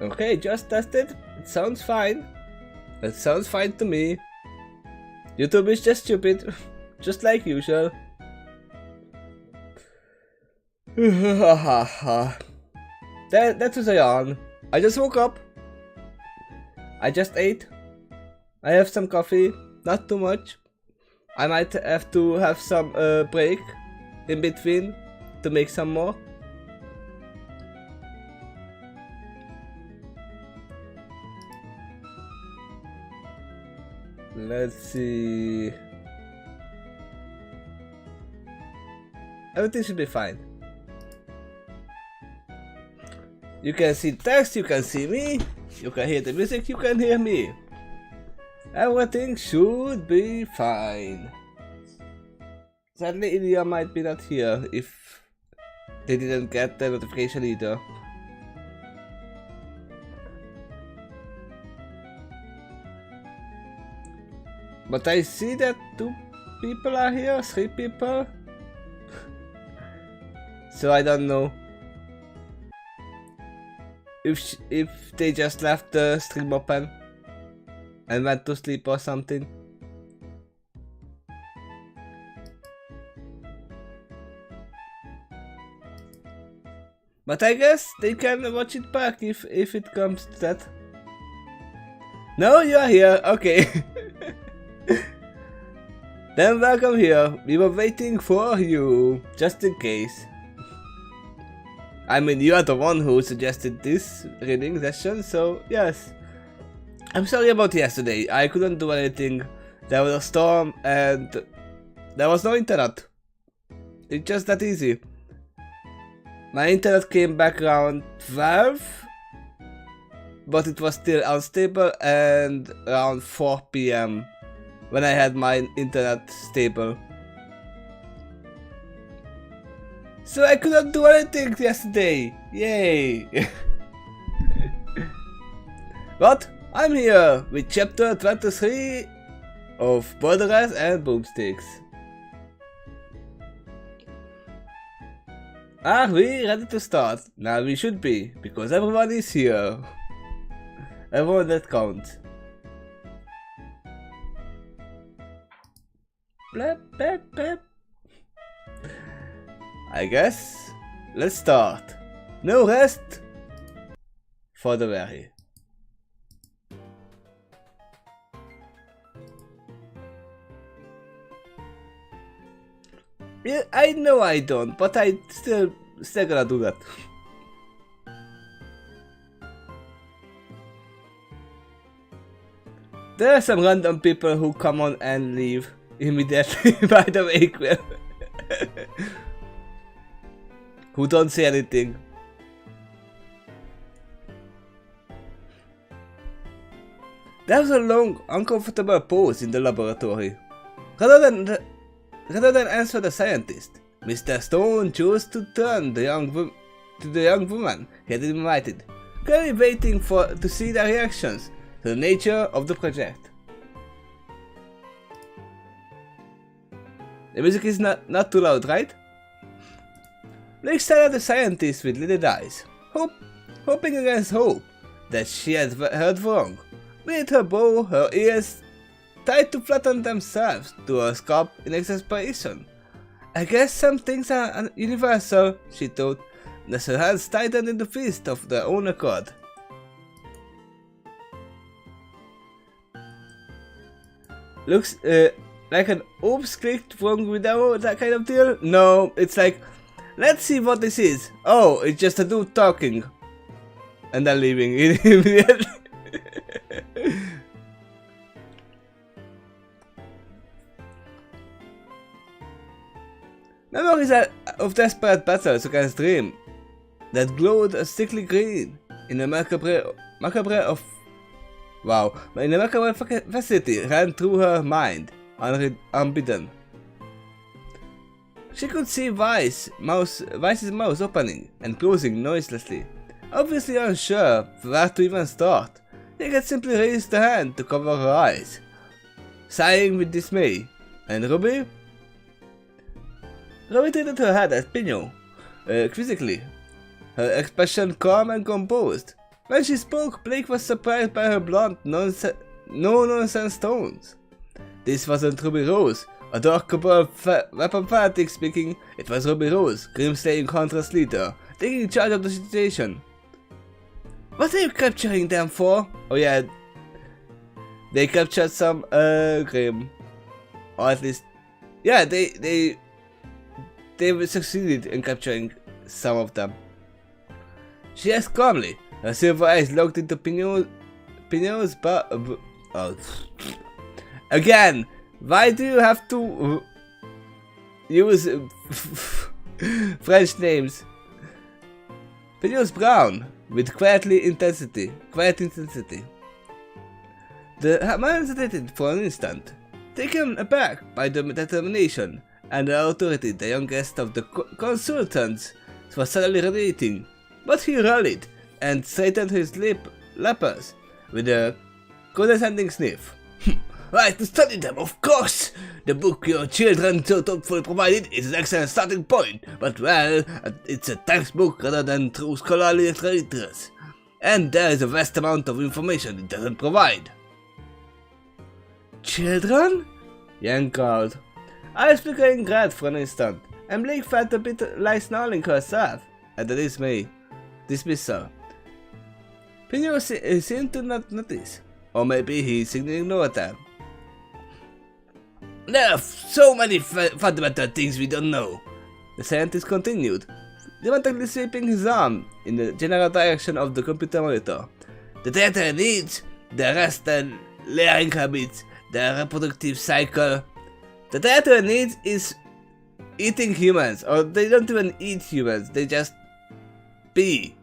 Okay, just tested. It sounds fine. It sounds fine to me. YouTube is just stupid, just like usual. That was a yawn. I just woke up. I just ate. I have some coffee, not too much. I might have to have some break in between to make some more. Let's see. Everything should be fine. You can see text, you can see me, you can hear the music, you can hear me. Everything should be fine. Sadly, Ilya might be not here if they didn't get the notification either. But I see that 2 people are here, 3 people. So I don't know if they just left the stream open and went to sleep or something. But I guess they can watch it back if it comes to that. No, you are here, okay. Then welcome here, we were waiting for you, just in case. I mean, you are the one who suggested this reading session, so yes. I'm sorry about yesterday, I couldn't do anything. There was a storm and there was no internet. It's just that easy. My internet came back around 12, but it was still unstable, and around 4 PM when I had my internet stable. So I couldn't do anything yesterday! Yay! But I'm here with chapter 23 of Boldores and Boomsticks. Are we ready to start? Now we should be, because everyone is here. Everyone that counts. Blep, blep, blep. I guess, let's start. No rest for the weary. Yeah, I know I don't, but I still gonna do that. There are some random people who come on and leave immediately by the way, who don't say anything. There's a long, uncomfortable pause in the laboratory. Rather than answer the scientist, Mr. Stone chose to turn to the young woman he had invited, clearly waiting to see their reactions to the nature of the project. The music is not too loud, right? Blake stared at the scientist with lidded eyes, hoping against hope that she had heard wrong. Beneath her bow, her ears tried to flatten themselves to her scalp in exasperation. I guess some things are universal, she thought, as her hands tightened in the fist of their own accord. Looks like an oops clicked wrong window, that kind of deal? No, it's like, let's see what this is. Oh, it's just a dude talking. And then leaving immediately. Memories of desperate battles against Dream that glowed a sickly green in a macabre facility ran through her mind, unbidden. She could see Vice's mouth opening and closing noiselessly, obviously unsure where to even start. He had simply raised a hand to cover her eyes, sighing with dismay. And RWBY? RWBY tilted her head at Pino, quizzically, her expression calm and composed. When she spoke, Blake was surprised by her blunt, no-nonsense tones. This wasn't Ruby Rose. A dark weapon fanatic speaking, it was Ruby Rose, Grim-slaying contrast leader, taking charge of the situation. What are you capturing them for? Oh yeah, they captured some Grim. Or at least, yeah, they succeeded in capturing some of them. She asked calmly, her silver eyes locked into Pinot's again, why do you have to use French names? Pinot's brown with quiet intensity. The man hesitated for an instant, taken aback by the determination and the authority the youngest of the consultants was suddenly radiating. But he rallied and straightened his lappers with a condescending sniff. Right, to study them, of course! The book your children so thoughtfully provided is an excellent starting point, but well, it's a textbook rather than true scholarly literature. And there is a vast amount of information it doesn't provide. Children? Yang called. Eyes flickering red for an instant, and Blake felt a bit like snarling herself at the dismiss her. Pinot seemed to not notice, or maybe he simply ignored them. There are so many fundamental things we don't know, the scientist continued, dramatically sweeping his arm in the general direction of the computer monitor. The data needs, the rest and layering habits, the reproductive cycle. The data needs is eating humans, or they don't even eat humans, they just be.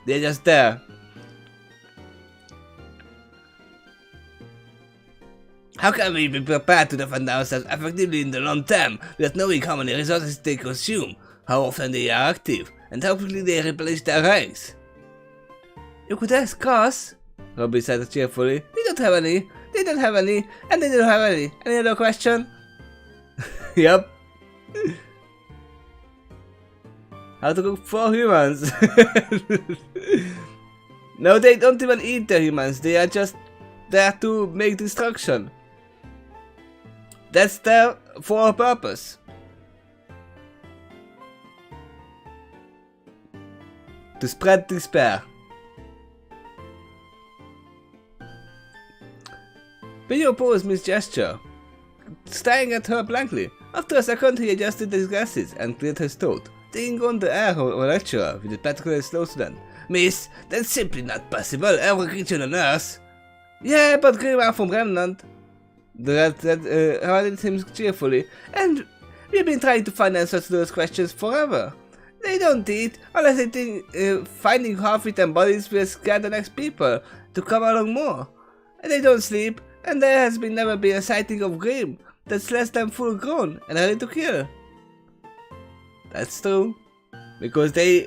They're just there. How can we be prepared to defend ourselves effectively in the long term without knowing how many resources they consume, how often they are active, and how quickly they replenish their ranks? You could ask us, Robbie said cheerfully. They don't have any, and they don't have any. Any other question? Yup. How to cook for humans? No, they don't even eat the humans, they are just there to make destruction. That's there for a purpose. To spread despair. Pinot paused his gesture, staring at her blankly. After a second, he adjusted his glasses and cleared his throat, taking on the air of a lecturer with a particularly slow student. Miss, that's simply not possible. Every creature on Earth. Yeah, but Grim are from Remnant. The rat said, rallied him cheerfully, and we've been trying to find answers to those questions forever. They don't eat, unless they think finding half-eaten bodies will scare the next people to come along more. And they don't sleep, and there has never been a sighting of Grim that's less than full grown and ready to kill. That's true, because they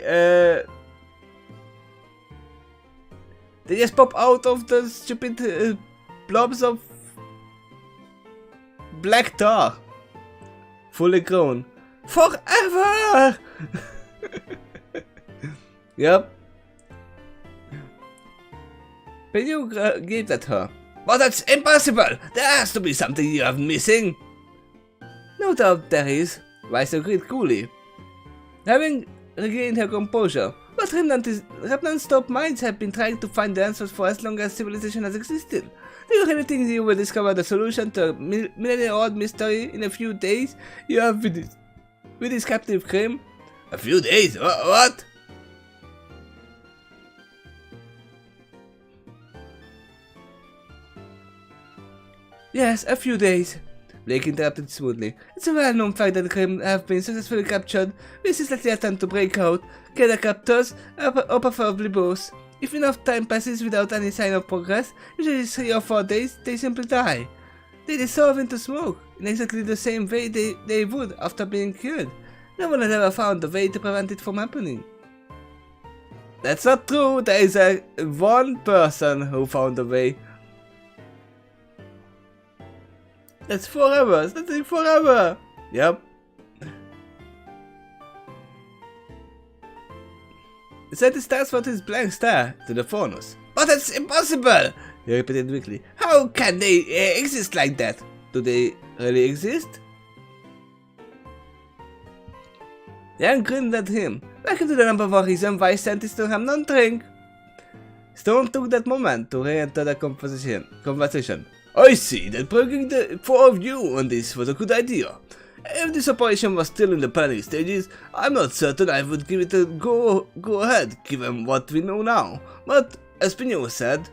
just pop out of the stupid blobs of black tar, fully grown, forever. Yep. Pinot gazed at her. But that's impossible! There has to be something you are missing! No doubt there is, Weiss agreed coolly, having regained her composure. But Remnant's top minds have been trying to find the answers for as long as civilization has existed. Do you really think you will discover the solution to a millennia-old mystery in a few days you have with this captive Grim? A few days? What? Yes, a few days. Blake interrupted smoothly. It's a well-known fact that the Grim have been successfully captured. This is likely attempt to break out, kill the captors, or preferably both. If enough time passes without any sign of progress, usually 3 or 4 days, they simply die. They dissolve into smoke, in exactly the same way they would after being killed. No one has ever found a way to prevent it from happening. That's not true, there is one person who found a way. That's forever, that's like forever. Yep. scientist transferred his blank stare to the furnace. But it's impossible! He repeated weakly. How can they exist like that? Do they really exist? Yang grinned at him. Welcome to the number one reason why scientists don't have non-drink. Stone took that moment to re-enter the conversation. I see that bringing the four of you on this was a good idea. If this operation was still in the planning stages, I'm not certain I would give it a go ahead, given what we know now. But, as Pino said,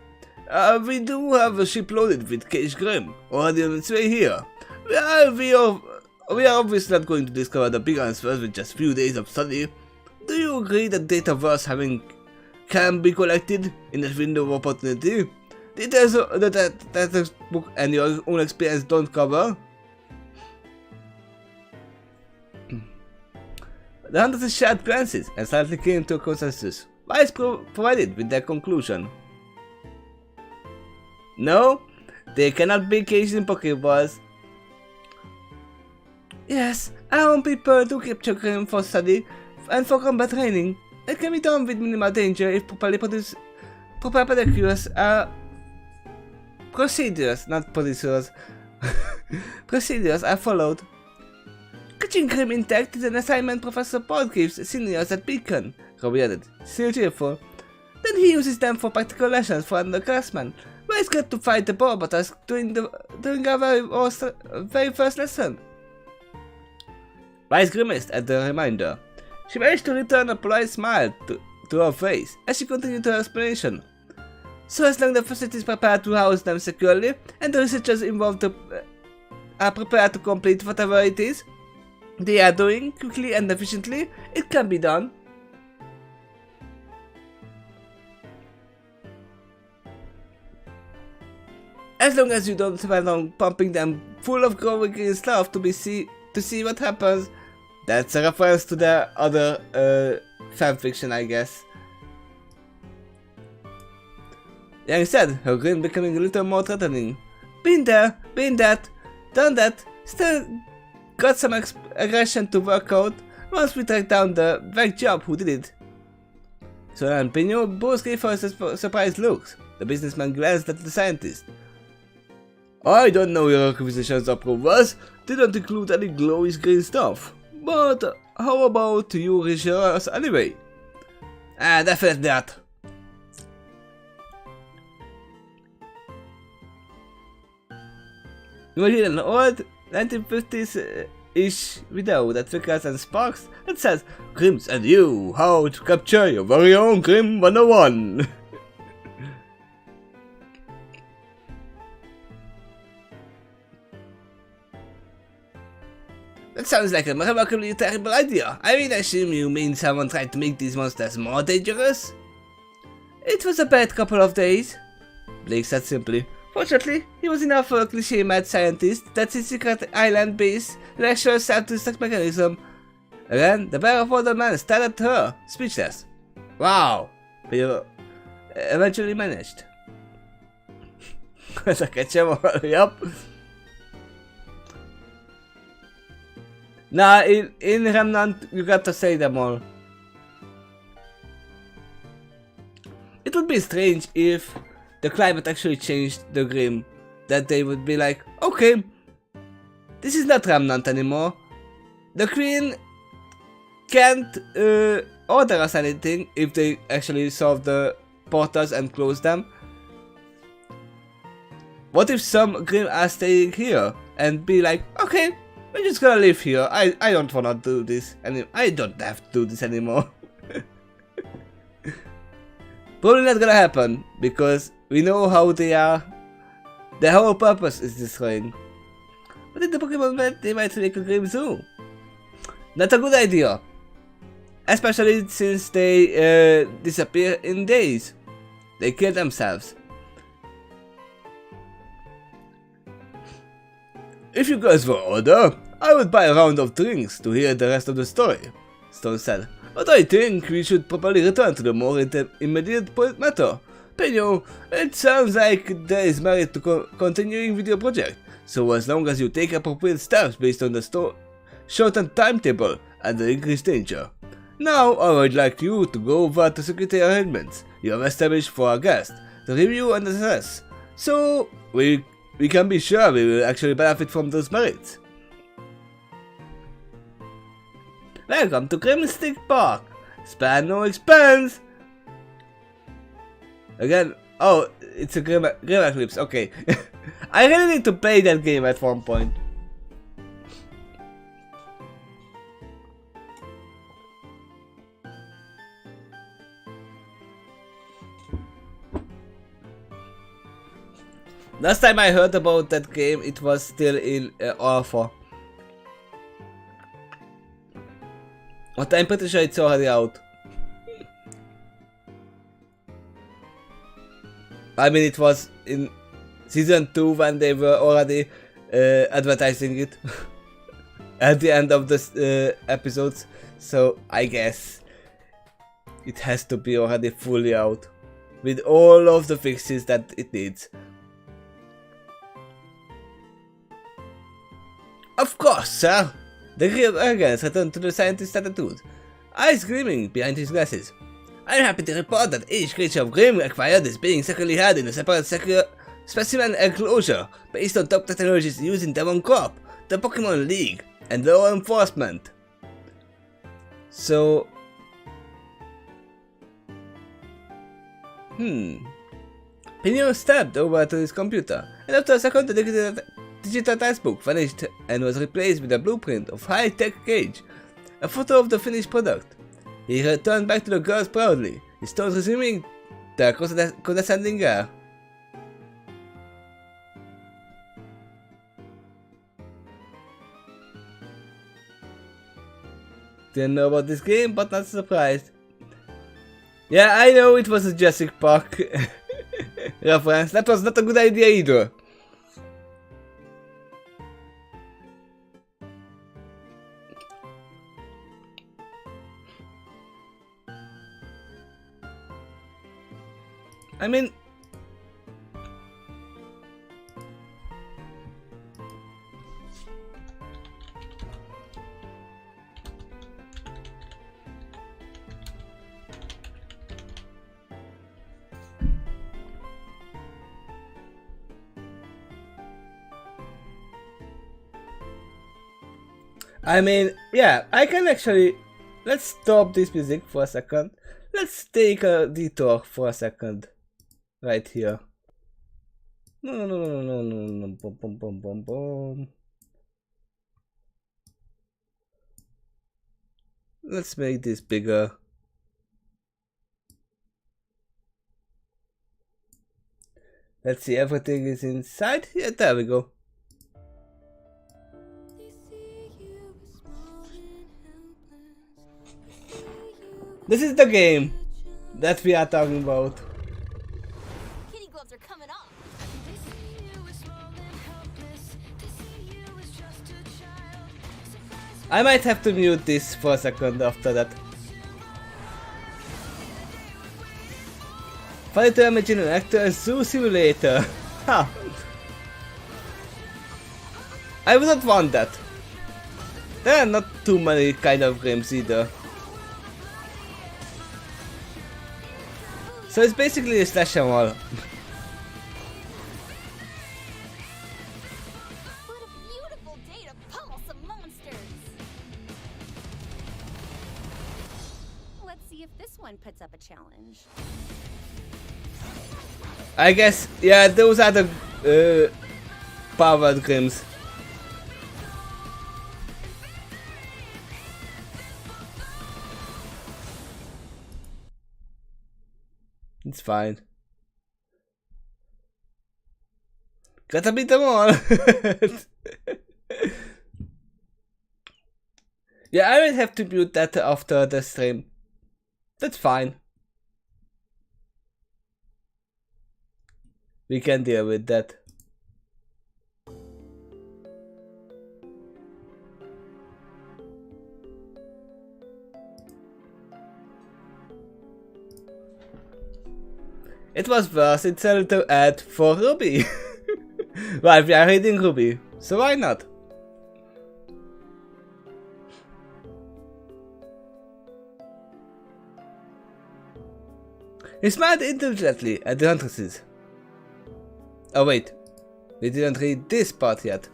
we do have a ship loaded with Cage Grim, already on its way here. We are obviously not going to discover the big answers with just few days of study. Do you agree that data worth having can be collected in that window of opportunity? Details that textbook and your own experience don't cover? The hunters shared glances and slightly came to a consensus. Wise provided with their conclusion. No, they cannot be caged in Pokeballs. Yes, I want people to capture Grim for study and for combat training. It can be done with minimal danger if proper procedures are followed. Catching Grim intact is an assignment Professor Paul gives seniors at Beacon, Robbie added, still cheerful. Then he uses them for practical lessons for underclassmen. Why is good to fight the Borboters during our very first lesson? Wise grimaced at the reminder. She managed to return a polite smile to her face as she continued her explanation. So as long as the facility is prepared to house them securely, and the researchers involved are prepared to complete whatever it is they are doing quickly and efficiently, it can be done. As long as you don't spend on pumping them full of growing stuff to see what happens. That's a reference to the other fanfiction, I guess. Yang said, her grin becoming a little more threatening. Been there, been that, done that, still got some aggression to work out once we tracked down the vague job who did it. Sona and Pino both gave her surprised looks. The businessman glanced at the scientist. I don't know your acquisitions of provers, they don't include any glowy green stuff. But how about you reassure us anyway? Definitely not. Imagine an old 1950s-ish video that flickers and sparks and says, Grims and you, how to capture your very own Grim 101. That sounds like a remarkably terrible idea. I mean, I assume you mean someone tried to make these monsters more dangerous? It was a bad couple of days, Blake said simply. Fortunately, he was enough for a cliché mad scientist that his secret island base lectures self-destruct mechanism. Again, the bear of older man stared at her, speechless. Wow, but you eventually managed. As I catch him, yup. Nah, in Remnant, you got to say them all. It would be strange if the climate actually changed the Grim. That they would be like, okay, this is not Remnant anymore. The Queen can't order us anything if they actually solve the portals and close them. What if some Grim are staying here and be like, okay, we're just gonna live here. I don't wanna do this I don't have to do this anymore. Probably not gonna happen because we know how they are. Their whole purpose is destroying. But in the Pokemon world, they might make a Grim Zoo. Not a good idea. Especially since they disappear in days. They kill themselves. If you guys were older, I would buy a round of drinks to hear the rest of the story, Stone said. But I think we should probably return to the more immediate matter. Penyo, it sounds like there is merit to continuing with your project, so as long as you take appropriate steps based on the shortened timetable and the increased danger, Now I would like you to go over to security arrangements you have established for our guest, to review and assess, so we can be sure we will actually benefit from those merits. Welcome to Grimstick Park! Spare no expense! Again, oh, it's a Grim Eclipse, okay. I really need to play that game at one point. Last time I heard about that game, it was still in alpha. But I'm pretty sure it's already out. I mean, it was in season 2 when they were already advertising it at the end of the episodes. So I guess it has to be already fully out with all of the fixes that it needs. Of course, sir! The real arrogance returned to the scientist's attitude, eyes gleaming behind his glasses. I am happy to report that each creature of Grimm acquired is being secretly held in a separate specimen enclosure based on top technologies used in Devon Corp, the Pokemon League, and law enforcement. So... Pinion stepped over to his computer, and after a second the digital textbook vanished and was replaced with a blueprint of high-tech cage, a photo of the finished product. He returned back to the girls proudly, his tones resuming their condescending air. Didn't know about this game, but not surprised. Yeah, I know it was a Jurassic Park reference. That was not a good idea either. I mean, yeah, I can actually, let's stop this music for a second. Let's take a detour for a second. Right here. No. Boom, boom, boom, boom, boom. Let's make this bigger. Let's see, everything is inside. Yeah, there we go. This is the game that we are talking about. I might have to mute this for a second after that. Funny to imagine an actor zoo simulator. I would not want that. There are not too many kind of games either. So it's basically a slash and roll. Puts up a challenge. I guess, yeah, those are the powered games. It's fine. Gotta beat them all. Yeah, I will have to mute that after the stream. That's fine. We can deal with that. It was worth it a little ad for RWBY. Well, we are reading RWBY, so why not? He smiled indulgently at the huntresses. Oh wait, we didn't read this part yet.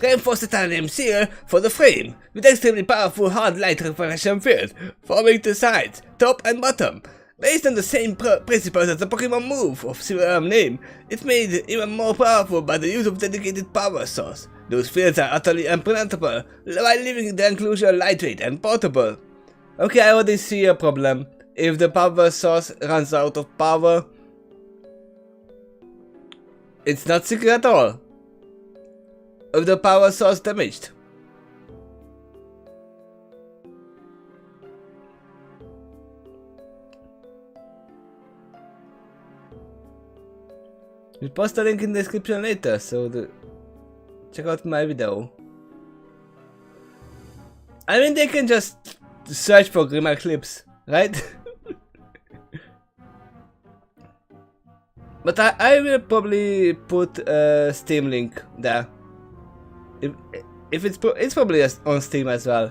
Reinforced titanium seal for the frame, with extremely powerful hard light refraction field, forming the sides, top and bottom. Based on the same principles as the Pokemon move of similar name, it's made even more powerful by the use of dedicated power source. Those fields are utterly impenetrable, while leaving the enclosure lightweight and portable. Okay, I already see a problem. If the power source runs out of power, it's not secret at all. If the power source damaged. We'll post a link in the description later, so check out my video. I mean, they can just search for Grimmer clips, right? But I will probably put a Steam link there. If it's probably on Steam as well.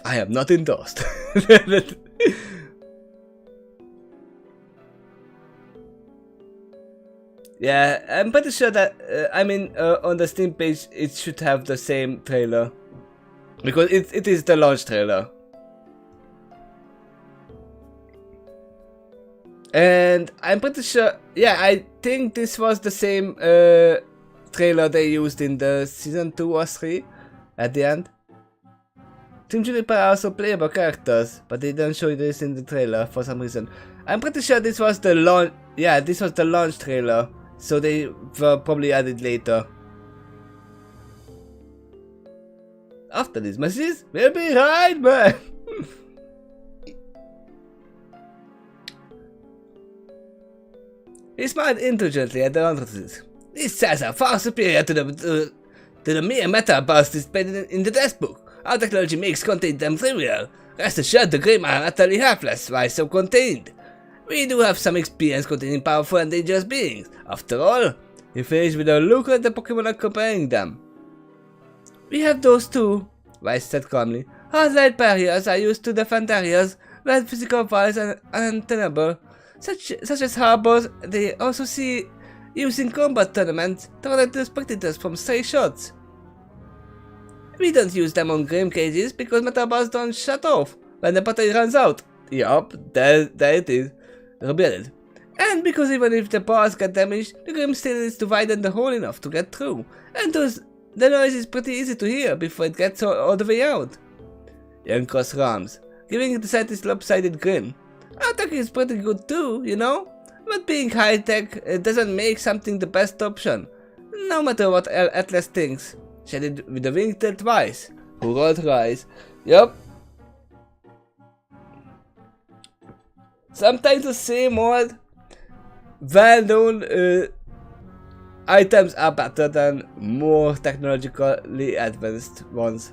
I am not endorsed. Yeah, I'm pretty sure that on the Steam page it should have the same trailer, because it is the launch trailer. And I'm pretty sure, yeah, I think this was the same trailer they used in the season 2 or 3 at the end. Team Juniper are also playable characters, but they don't show this in the trailer for some reason. I'm pretty sure this was the launch, yeah, this was the launch trailer, so they were probably added later. After these messages, we'll be right back. He smiled indulgently at the huntresses. These cells are far superior to the mere metal burst displayed in the textbook. Our technology makes contain them trivial. Rest assured, the Grimm are utterly helpless while so contained. We do have some experience containing powerful and dangerous beings. After all, he finished with a look at the Pokemon accompanying them. We have those too, Rice said calmly. Hard light barriers are used to defend areas where physical walls are untenable. Such as harbors, they also see use in combat tournaments to protect the spectators from stray shots. We don't use them on Grim cages because metal bars don't shut off when the battery runs out. Yup, there it is. Rebellion. And because even if the bars get damaged, the Grim still needs to widen the hole enough to get through. And the noise is pretty easy to hear before it gets all the way out. Young crossed arms, giving the slightest lopsided grin. Our tech is pretty good too, you know? But being high-tech doesn't make something the best option. No matter what Atlas thinks. She added with a wink to Twice, who rolled her eyes. Yup. Sometimes the same old, well-known items are better than more technologically advanced ones.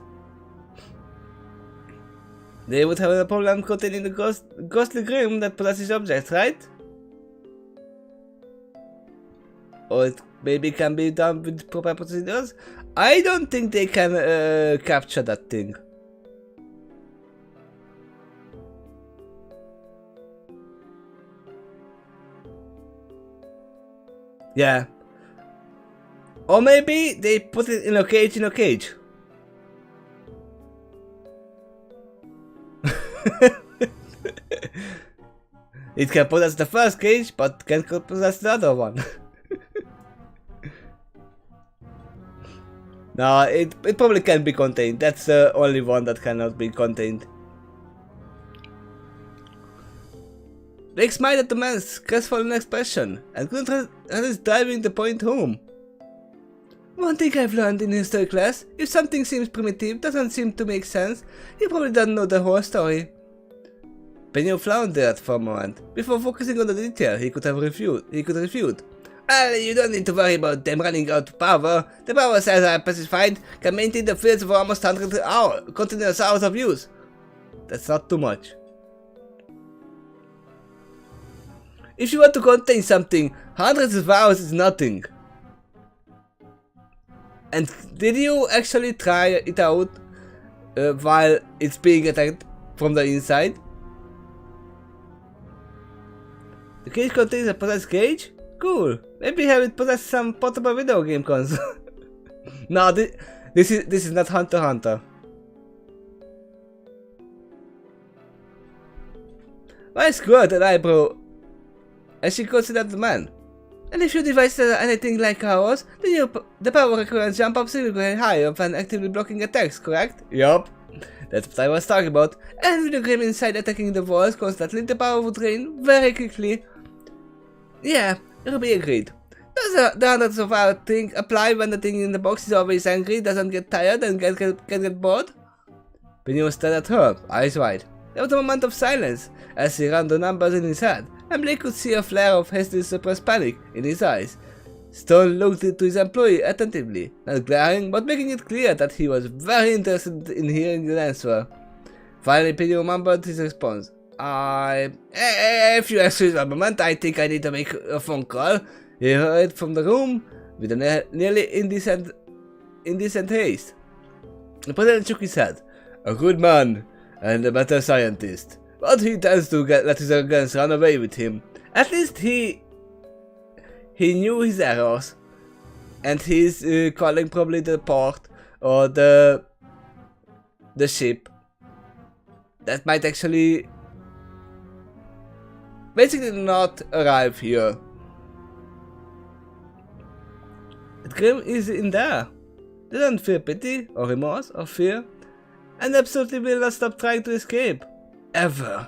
They would have a problem containing the ghostly Grim that possesses objects, right? Or it maybe can be done with proper procedures? I don't think they can capture that thing. Yeah. Or maybe they put it in a cage It can possess the first cage, but can't possess the other one. No, it probably can be contained. That's the only one that cannot be contained. Blake smiled at the man's crestfallen expression and couldn't resist driving the point home. One thing I've learned in history class, if something seems primitive, doesn't seem to make sense, you probably don't know the whole story. Benio floundered for a moment. Before focusing on the detail he could refute. Well, you don't need to worry about them running out of power. The power cells are specified, can maintain the fields for almost 100 continuous hours of use. That's not too much. If you want to contain something, hundreds of hours is nothing. And did you actually try it out? while it's being attacked from the inside. The cage contains a possessed cage? Cool. Maybe have it possess some portable video game console. No, this is not Hunter x Hunter. Why squirt an eyebrow as she considered the man? And if your device is anything like ours, then the power requirements jump up significantly higher when actively blocking attacks, correct? Yup. That's what I was talking about. And with the game inside attacking the walls constantly, the power would drain very quickly. Yeah, RWBY agreed. Does the hundreds of our thing apply when the thing in the box is always angry, doesn't get tired, and can get bored? Pinot stared at her, eyes wide. There was a moment of silence as he ran the numbers in his head, and Blake could see a flare of hastily suppressed panic in his eyes. Stone looked to his employee attentively, not glaring, but making it clear that he was very interested in hearing the answer. Finally, Pinot remembered his response. If you excuse me a moment, I think I need to make a phone call. He hurried from the room with a nearly indecent haste. The president shook his head. A good man and a better scientist, but he tends to let his arrogance run away with him. At least he knew his errors, and he's calling probably the port or the ship that might actually basically not arrive here. The Grim is in there. They don't feel pity or remorse or fear, and absolutely will not stop trying to escape. Ever.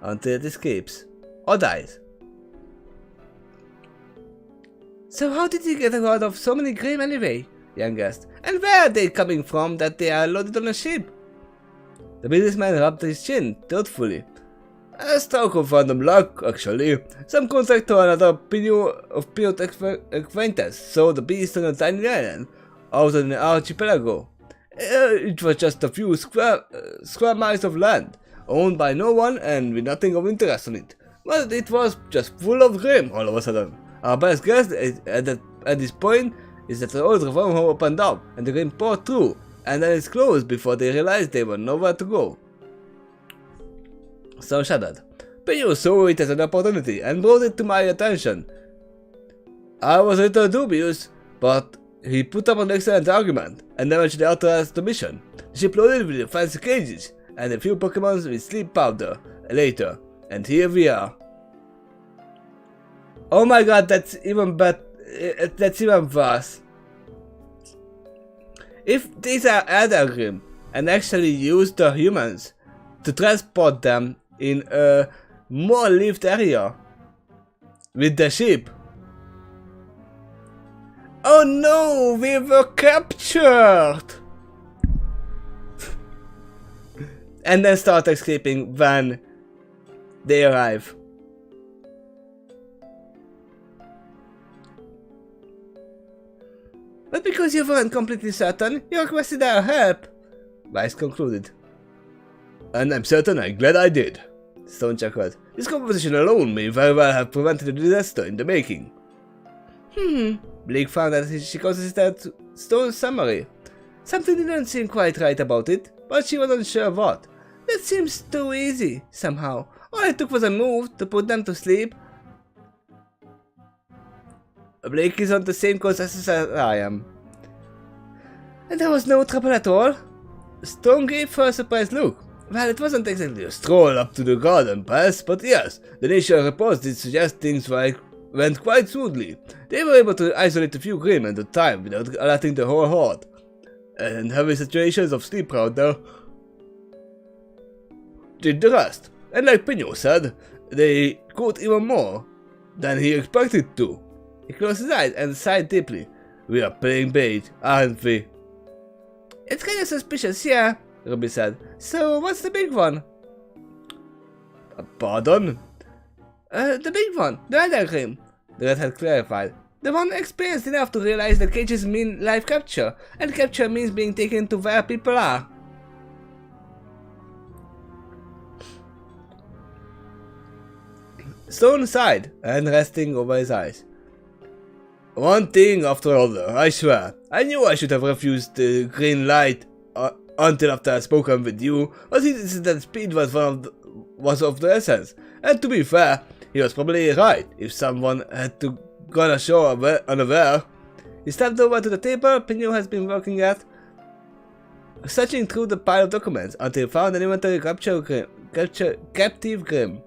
Until it escapes. Or dies. So how did he get a hold of so many Grim anyway? Young asked. And where are they coming from that they are loaded on a ship? The businessman rubbed his chin thoughtfully. A stroke of random luck, actually. Some contact to another Pinot acquaintance saw the beast on a tiny island, out on an archipelago. It was just a few square miles of land, owned by no one and with nothing of interest on it. But it was just full of Grim all of a sudden. Our best guess at this point is that the old reform home opened up and the Grim poured through, and then it's closed before they realized they were nowhere to go. So shuddered. Pinot saw it as an opportunity and brought it to my attention. I was a little dubious, but he put up an excellent argument and eventually authorized the mission. The ship loaded with fancy cages and a few Pokemons with sleep powder later, and here we are. Oh my god, that's even better. That's even worse. If these are Elder Grim and actually use the humans to transport them in a more lived area with the ship. Oh no, we were captured! And then start escaping when they arrive. But because you weren't completely certain, you requested our help, Vice concluded. And I'm certain I'm glad I did, Stone chuckled. This conversation alone may very well have prevented a disaster in the making. Blake found that she considered Stone's summary. Something didn't seem quite right about it, but she wasn't sure what. That seems too easy, somehow. All it took was a move to put them to sleep. Blake is on the same consensus as I am. And there was no trouble at all? Stone gave her a surprised look. Well, it wasn't exactly a stroll up to the garden pass, but yes, the initial reports did suggest things went quite smoothly. They were able to isolate a few Grim at a time without alerting the whole horde. And heavy situations of sleep powder did the rest. And like Pinot said, they caught even more than he expected to. He closed his eyes and sighed deeply. We are playing bait, aren't we? It's kind of suspicious, yeah, RWBY said. So, what's the big one? Pardon? The big one, the Elder Grim, the Red had clarified. The one experienced enough to realize that cages mean live capture, and capture means being taken to where people are. Stone sighed, and resting over his eyes. One thing after another, I swear. I knew I should have refused the green light until after I spoken with you, was that speed was of the essence. And to be fair, he was probably right. If someone had to gone ashore unaware, he stepped over to the table Pinot has been working at, searching through the pile of documents until he found an inventory captive Grimm.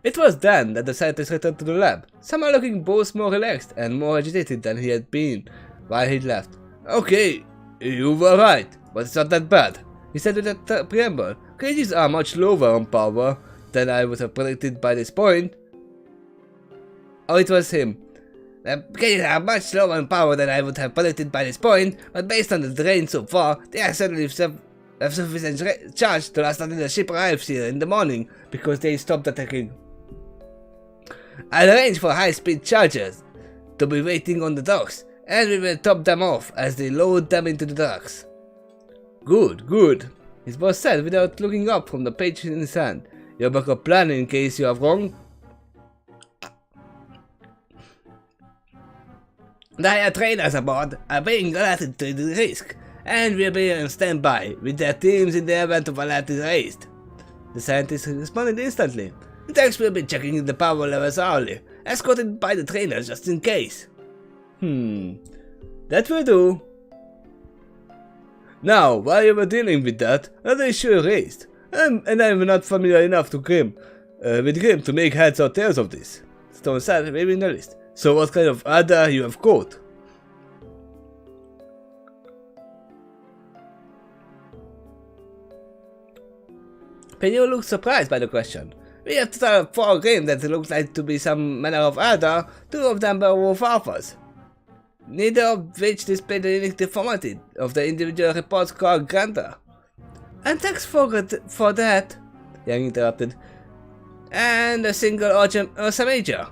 It was then that the scientist returned to the lab, somehow looking both more relaxed and more agitated than he had been while he left. Okay, you were right, but it's not that bad, he said with a preamble. Cages are much lower on power than I would have predicted by this point. Oh, it was him. The cages are much lower in power than I would have predicted by this point, but based on the drain so far, they are certainly have sufficient charge to last until the ship arrives here in the morning, because they stopped attacking. I'll arrange for high-speed chargers to be waiting on the docks, and we will top them off as they load them into the docks. Good, good, his boss said without looking up from the page in his hand. You have a plan in case you are wrong? The higher trainers aboard are being alerted to the risk, and will be on standby with their teams in the event of alert is raised. The scientist responded instantly. The tanks will be checking the power levels hourly, escorted by the trainers just in case. That will do. Now, while you were dealing with that, another issue raised, and I'm not familiar enough with Grimm to make heads or tails of this, Stone said, waving the list. So what kind of adder you have caught? Pinot looked surprised by the question. We have to tell 4 games that looked like to be some manner of adder, 2 of them were wolf alphas, neither of which displayed the unique deformity of the individual reports called Granta. And thanks for that, Yang interrupted. And a single Ursa Major.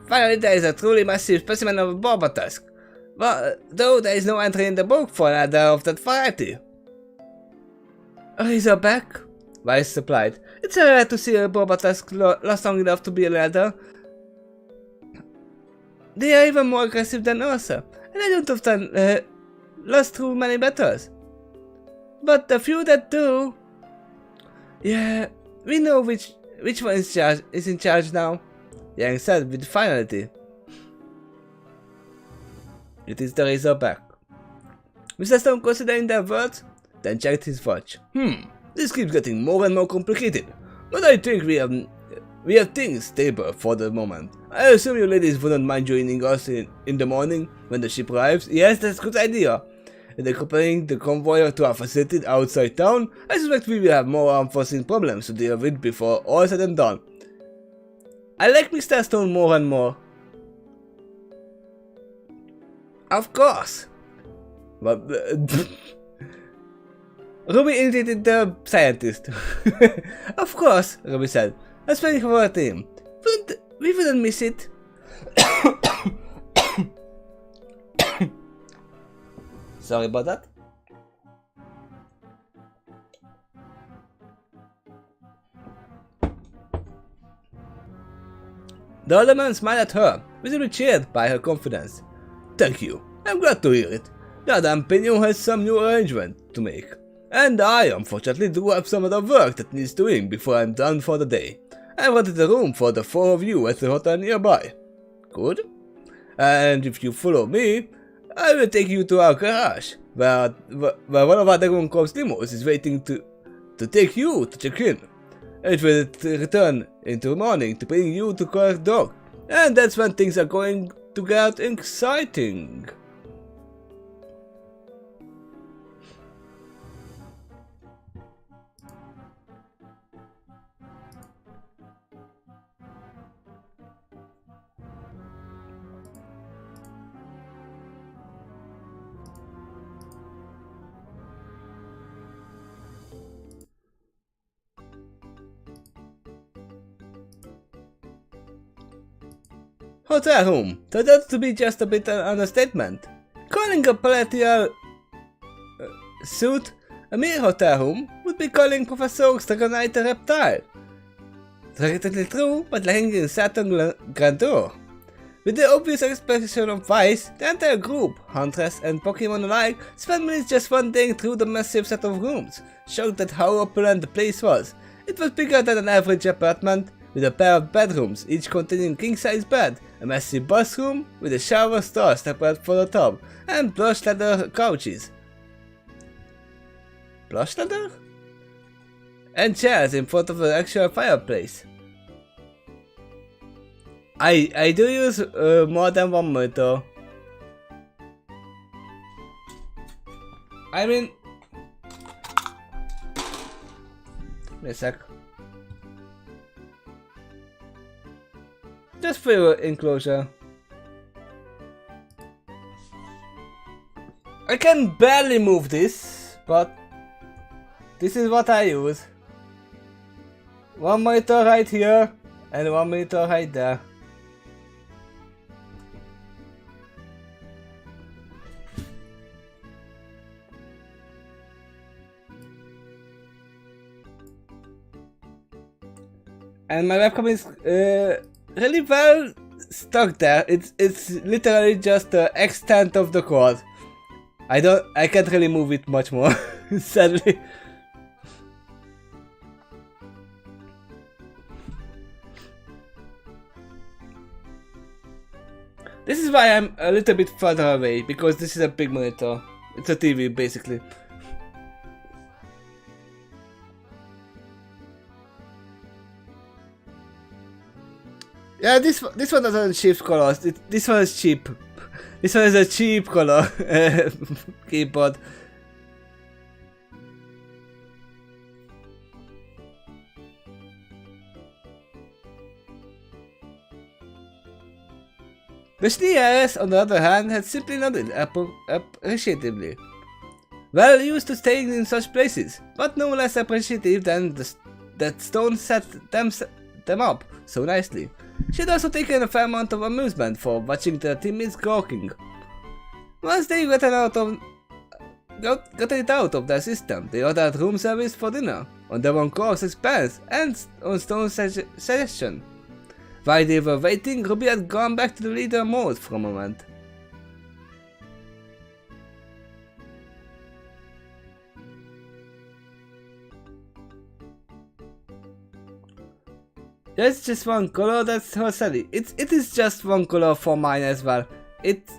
Finally, there is a truly massive specimen of a Borbatusk, though there is no entry in the book for an adder of that variety. A Razorback? Weiss supplied. It's rare to see a Borbatusk last long enough to be a adder. They are even more aggressive than Ursa, and I don't often lost through many battles. But the few that do... Yeah, we know which one is in charge now, Yang said with finality. It is the Razorback. Mr. Stone considering their words, then checked his watch. This keeps getting more and more complicated, but I think we have things stable for the moment. I assume you ladies wouldn't mind joining us in the morning when the ship arrives. Yes, that's a good idea. And accompanying the convoy to our facility outside town, I suspect we will have more unforeseen problems to deal with before all is said and done. I like Mr. Stone more and more. Of course. But RWBY irritated the scientist. Of course, RWBY said. Let's wait for our team. We wouldn't miss it. Sorry about that. The older man smiled at her, visibly cheered by her confidence. Thank you. I'm glad to hear it. Madame Pinot has some new arrangement to make. And I, unfortunately, do have some other work that needs doing before I'm done for the day. I rented a room for the 4 of you at the hotel nearby. Good. And if you follow me, I will take you to our garage, where one of our Dragon Corps limos is waiting to take you to check in. It will return into the morning to bring you to correct dock, and that's when things are going to get exciting. Hotel room turned out to be just a bit of an understatement. Calling a palatial suit a mere hotel room would be calling Professor Oak's Dragonite a reptile. Theoretically true, but lacking in Saturn grandeur. With the obvious expression of vice, the entire group, hunters and Pokemon alike, spent minutes just wandering through the massive set of rooms, shocked at how opulent the place was. It was bigger than an average apartment, with a pair of bedrooms, each containing king-size bed, a massive bathroom with a shower stall separate for the tub, and plush leather couches. Plush leather? And chairs in front of the actual fireplace. I do use more than one monitor. I mean... Wait a sec. Just for your enclosure. I can barely move this, but this is what I use. One monitor right here, and one monitor right there. And my webcam is really well stuck there. It's literally just the extent of the cord. I can't really move it much more, sadly. This is why I'm a little bit further away, because this is a big monitor. It's a TV basically. Yeah, this one doesn't shift colors. This one is cheap. This one is a cheap color keyboard. The Schneeres, on the other hand, had simply nodded appreciatively. Well used to staying in such places, but no less appreciative than that Stone set them up so nicely. She had also taken a fair amount of amusement for watching the teammates gawking. Once they got it out of their system, they ordered room service for dinner, on their own course expense and on Stone's suggestion. While they were waiting, RWBY had gone back to the leader mode for a moment. That's just one color, that's her Sally. It is just one color for mine as well. It's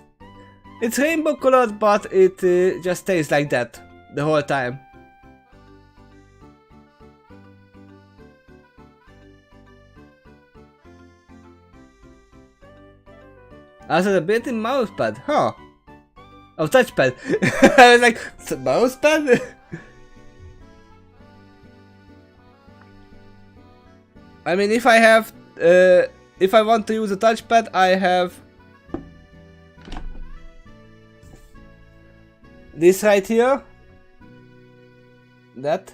rainbow colored, but it just stays like that the whole time. Also the built-in mousepad, huh? Oh, touchpad. I was like, mousepad? I mean, if I want to use a touchpad, I have this right here. That.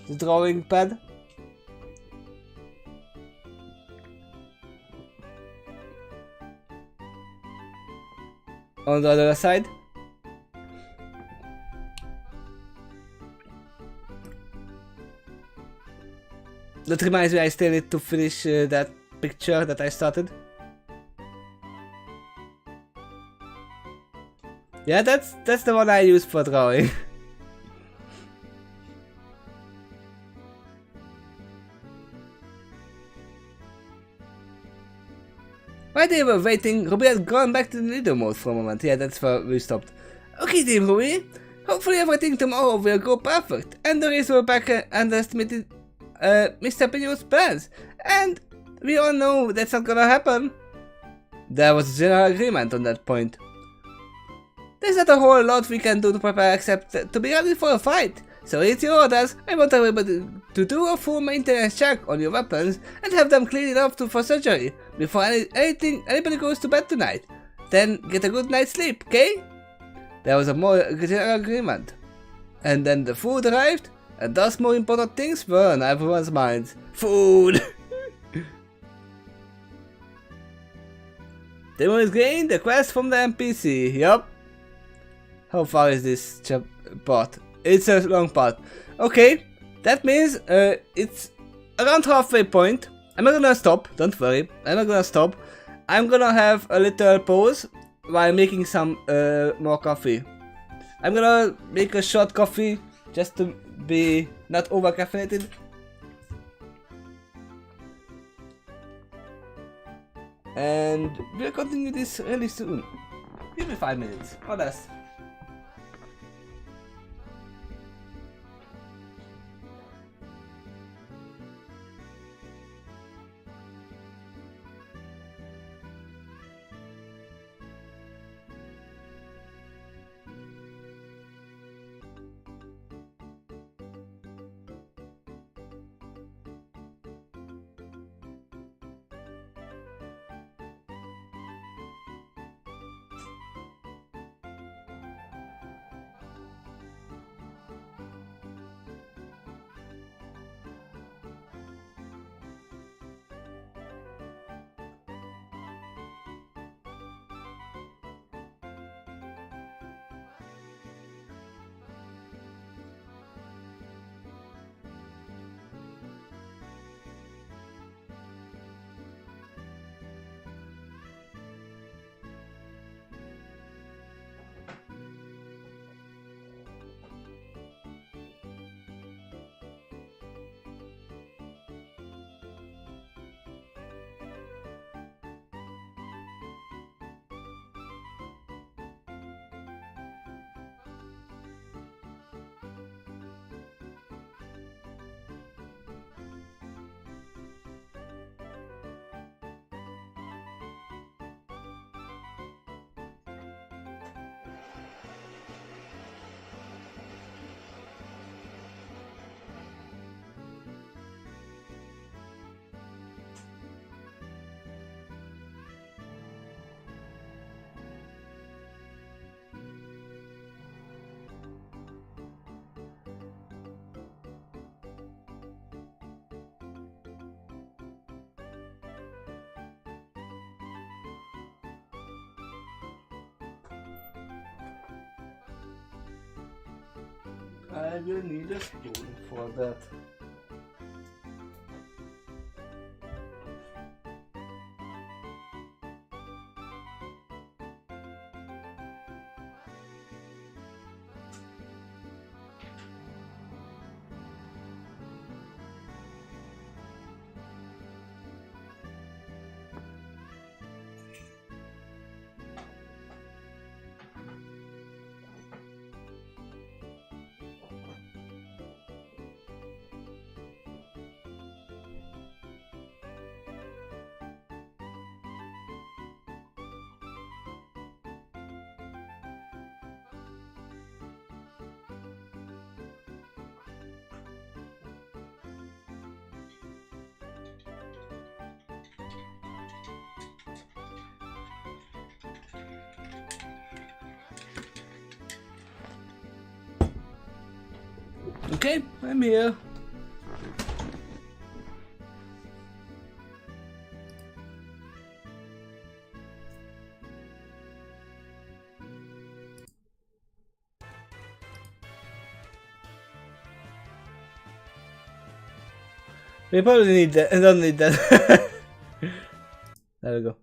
The drawing pad. On the other side. That reminds me, I still need to finish that picture that I started. Yeah, that's the one I use for drawing. While they were waiting, RWBY had gone back to the leader mode for a moment. Yeah, that's where we stopped. Okay, Team RWBY. Hopefully everything tomorrow will go perfect, and the race will back underestimated Mr. Pinyo's plans. And we all know that's not gonna happen. There was general agreement on that point. There's not a whole lot we can do to prepare except to be ready for a fight. So it's your orders. I want everybody to do a full maintenance check on your weapons and have them clean enough for surgery before anybody goes to bed tonight. Then get a good night's sleep, okay? There was a more general agreement. And then the food arrived, and thus more important things were on everyone's minds. Food! Demon is gained the quest from the NPC. Yup. How far is this part? It's a long part. Okay, that means it's around halfway point. I'm not gonna stop, don't worry. I'm not gonna stop. I'm gonna have a little pause while making some more coffee. I'm gonna make a short coffee just to be not over caffeinated. And we'll continue this really soon. Give me 5 minutes or less. I will need a spoon for that. Okay, I'm here. We probably need that. I don't need that. There we go.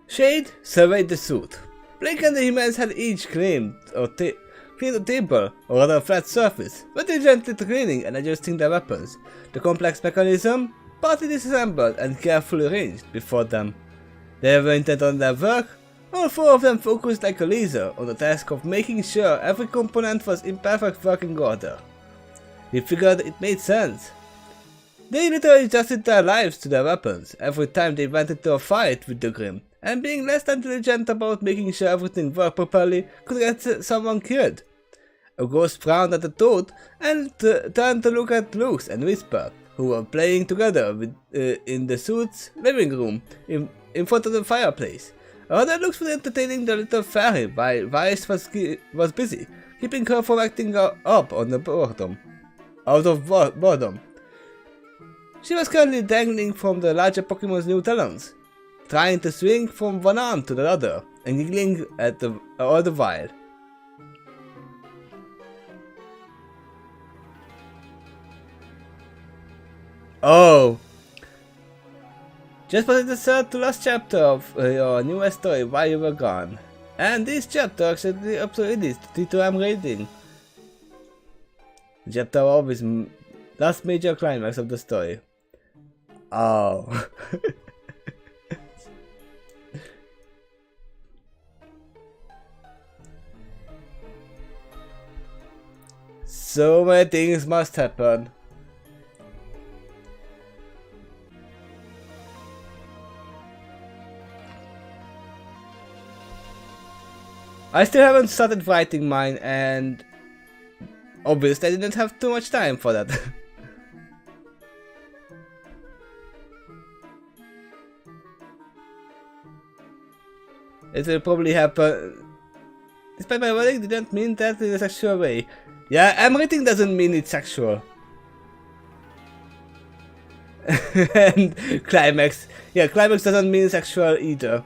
Shade surveyed the suit. Blake and the humans had each cleaned the table or other flat surface, but diligently cleaning and adjusting their weapons. The complex mechanism, partly disassembled and carefully arranged before them. They were intent on their work. All four of them focused like a laser on the task of making sure every component was in perfect working order. We figured it made sense. They literally adjusted their lives to their weapons every time they went into a fight with the Grim, and being less than diligent about making sure everything worked properly could get someone killed. A ghost frowned at the toad and turned to look at Lux and Whisper, who were playing together in the suit's living room in front of the fireplace. Other Lux was entertaining the little fairy while Vice was busy, keeping her from acting up on the boredom. Out of boredom. She was currently dangling from the larger Pokemon's new talons, trying to swing from one arm to the other, and giggling at all the while. Oh! Just put the third to last chapter of your newest story while you were gone. And this chapter actually up to it is 32M rating. The chapter of is last major climax of the story. Oh. So many things must happen. I still haven't started writing mine, and obviously I didn't have too much time for that. It will probably happen. Despite my wording didn't mean that in a sexual way. Yeah, everything doesn't mean it's sexual. And climax. Yeah, climax doesn't mean sexual either.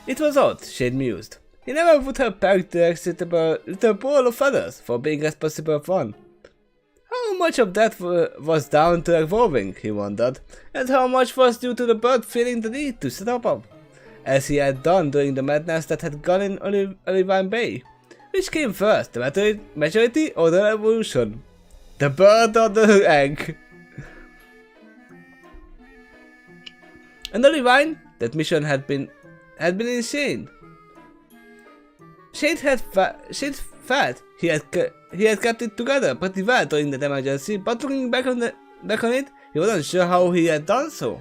It was odd, Shade mused. He never would have pegged the excitable little ball of feathers for being responsible for one. How much of that was down to evolving, he wondered, and how much was due to the bird feeling the need to stop up, as he had done during the madness that had gone in Olivine Bay. Which came first, the maturity or the evolution? The bird or the egg? And Olivine, that mission had been insane. Shade felt he had kept it together pretty well during that emergency, but looking back on it, he wasn't sure how he had done so.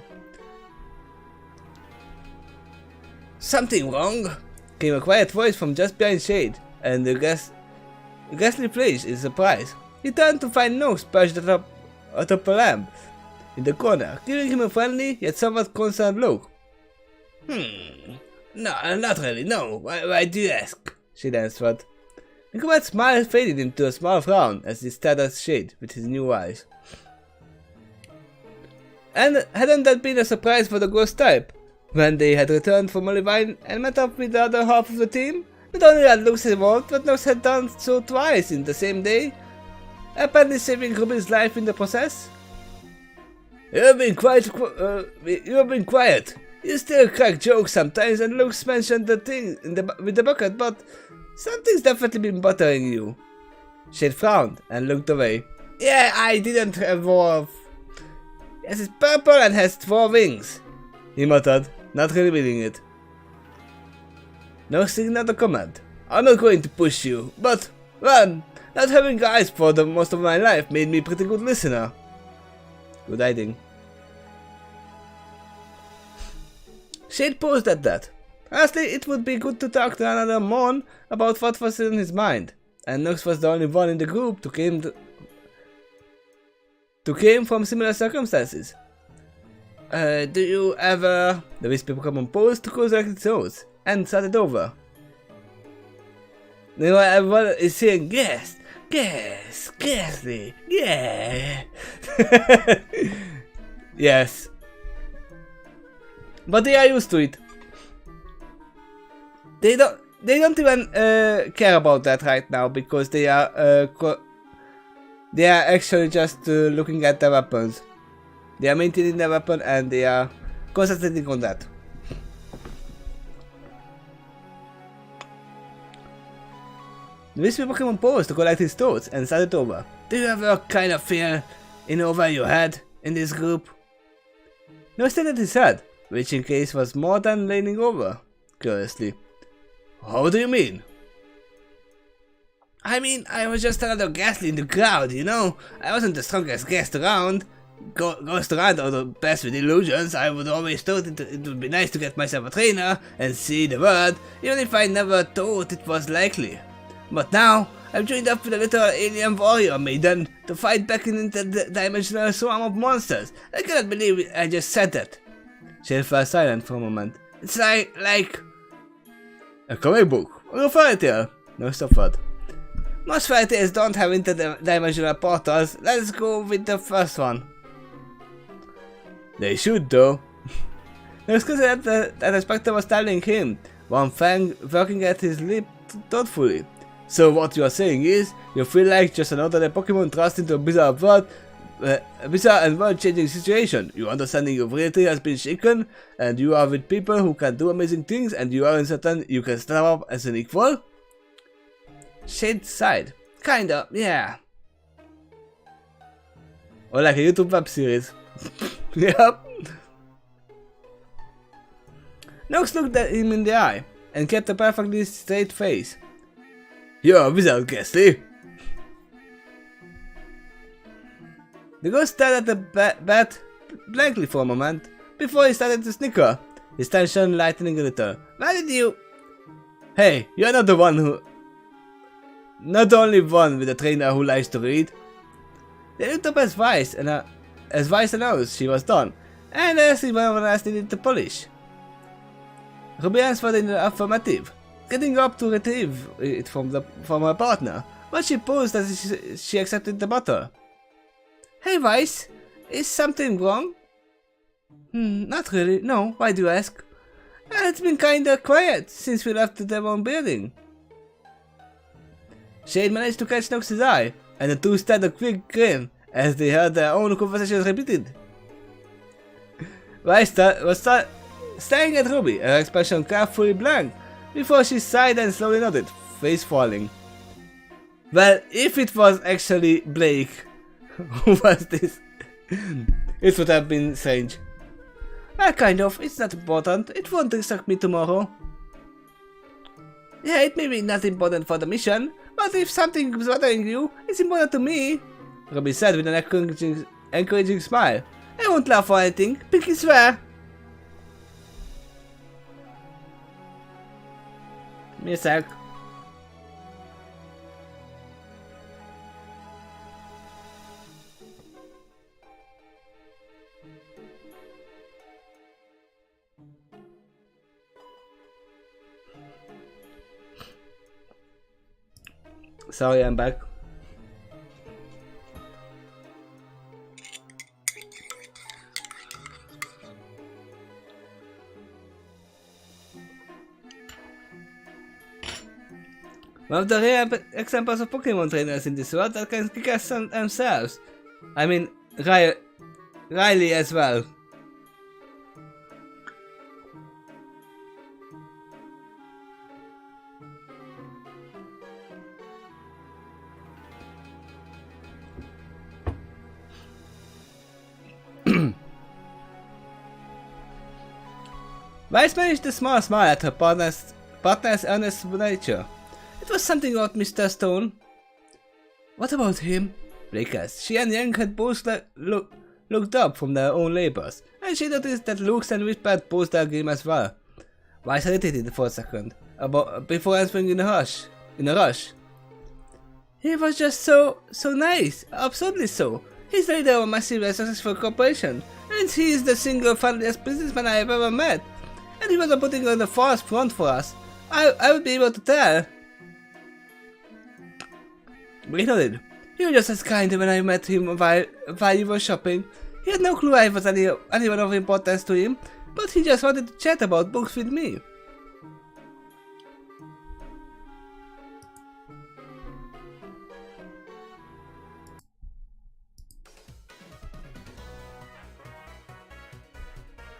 Something wrong? Came a quiet voice from just behind Shade, and the ghastly flash in surprise. He turned to find Nox perched atop a lamp in the corner, giving him a friendly yet somewhat concerned look. No, not really, no. Why do you ask? Shade answered. The command smile faded into a small frown as he stared at Shade with his new eyes. And hadn't that been a surprise for the ghost type? When they had returned from Olivine and met up with the other half of the team, not only had Nox evolved, but Nox had done so twice in the same day, apparently saving RWBY's life in the process. You have been quiet. You still crack jokes sometimes, and Nox mentioned the thing with the bucket, but something's definitely been bothering you. Shade frowned and looked away. Yeah, I didn't evolve. Yes, it's purple and has 4 wings, he muttered, not revealing it. Nox ignored the comment. I'm not going to push you, but, well, not having eyes for the most of my life made me a pretty good listener. Good hiding. Shade paused at that. Honestly, it would be good to talk to another Mon about what was in his mind, and Nox was the only one in the group who came from similar circumstances. Do you ever... The wispy Pokemon paused to collect its nose, and started over. You know, everyone is saying, yes, ghastly, yeah. Yes. But they are used to it. They don't even care about that right now, because they are actually just looking at their weapons. They are maintaining their weapon and they are concentrating on that. The wispy Pokemon paused to collect his thoughts and started over. Do you ever kind of feel in over your head in this group? No, stated his head, which in case was more than leaning over, curiously. How do you mean? I mean, I was just another ghastly in the crowd, you know? I wasn't the strongest guest around. Ghost around are the best with illusions. I would always thought it would be nice to get myself a trainer and see the world, even if I never thought it was likely. But now, I've joined up with a little alien warrior maiden to fight back in the interdimensional swarm of monsters. I cannot believe I just said that. Shade fell silent for a moment. It's like... a comic book, or a fairy tale. No, stop that. Most fairy tales don't have interdimensional portals. Let's go with the first one. They should though. Looks good that the Spectre was telling him, one fang working at his lip thoughtfully. So what you are saying is, you feel like just another Pokemon thrust into a bizarre world, bizarre and world-changing situation. Your understanding of reality has been shaken, and you are with people who can do amazing things, and you are certain you can stand up as an equal? Shade sighed. Kinda, yeah. Or like a YouTube web series. Yep. Nox looked at him in the eye, and kept a perfectly straight face. You're a wizard, Ghastly. The ghost stared at the bat blankly for a moment, before he started to snicker, his tension lightening a little. Why did you... Hey, you're not the one who... Not the only one with a trainer who likes to read. They looked up as Weiss announced she was done, and asked if anyone else needed to polish. RWBY answered in the affirmative, getting up to retrieve it from her partner, but she paused as she accepted the bottle. Hey Weiss, is something wrong? Not really, no, why do you ask? It's been kinda quiet since we left the Darwin building. Shade managed to catch Nox's eye, and the two stared a quick grin as they heard their own conversations repeated. Weiss was staring at RWBY, her expression carefully blank, before she sighed and slowly nodded, face falling. Well, if it was actually Blake, who was this? It would have been strange. Well, kind of, it's not important, it won't distract me tomorrow. Yeah, it may be not important for the mission, but if something is bothering you, it's important to me. RWBY said with an encouraging smile. I won't laugh or anything, pinky swear. Give me a sec. Sorry, I'm back. One of the rare examples of Pokemon trainers in this world that can kick ass themselves. I mean, Riley as well. Weiss managed a small smile at her partner's earnest nature. It was something about Mr. Stone. What about him? Blake asked. She and Yang had both looked up from their own labors, and she noticed that Lux and Whispered paused their game as well. Weiss hesitated for a second, before answering in a rush. He was just so nice, absurdly so. He's the leader of a massive and successful corporation, and he is the single friendliest businessman I have ever met. And he wasn't putting on the false front for us. I would be able to tell. We nodded. You were just as kind when I met him while you were shopping. He had no clue I was anyone of importance to him, but he just wanted to chat about books with me.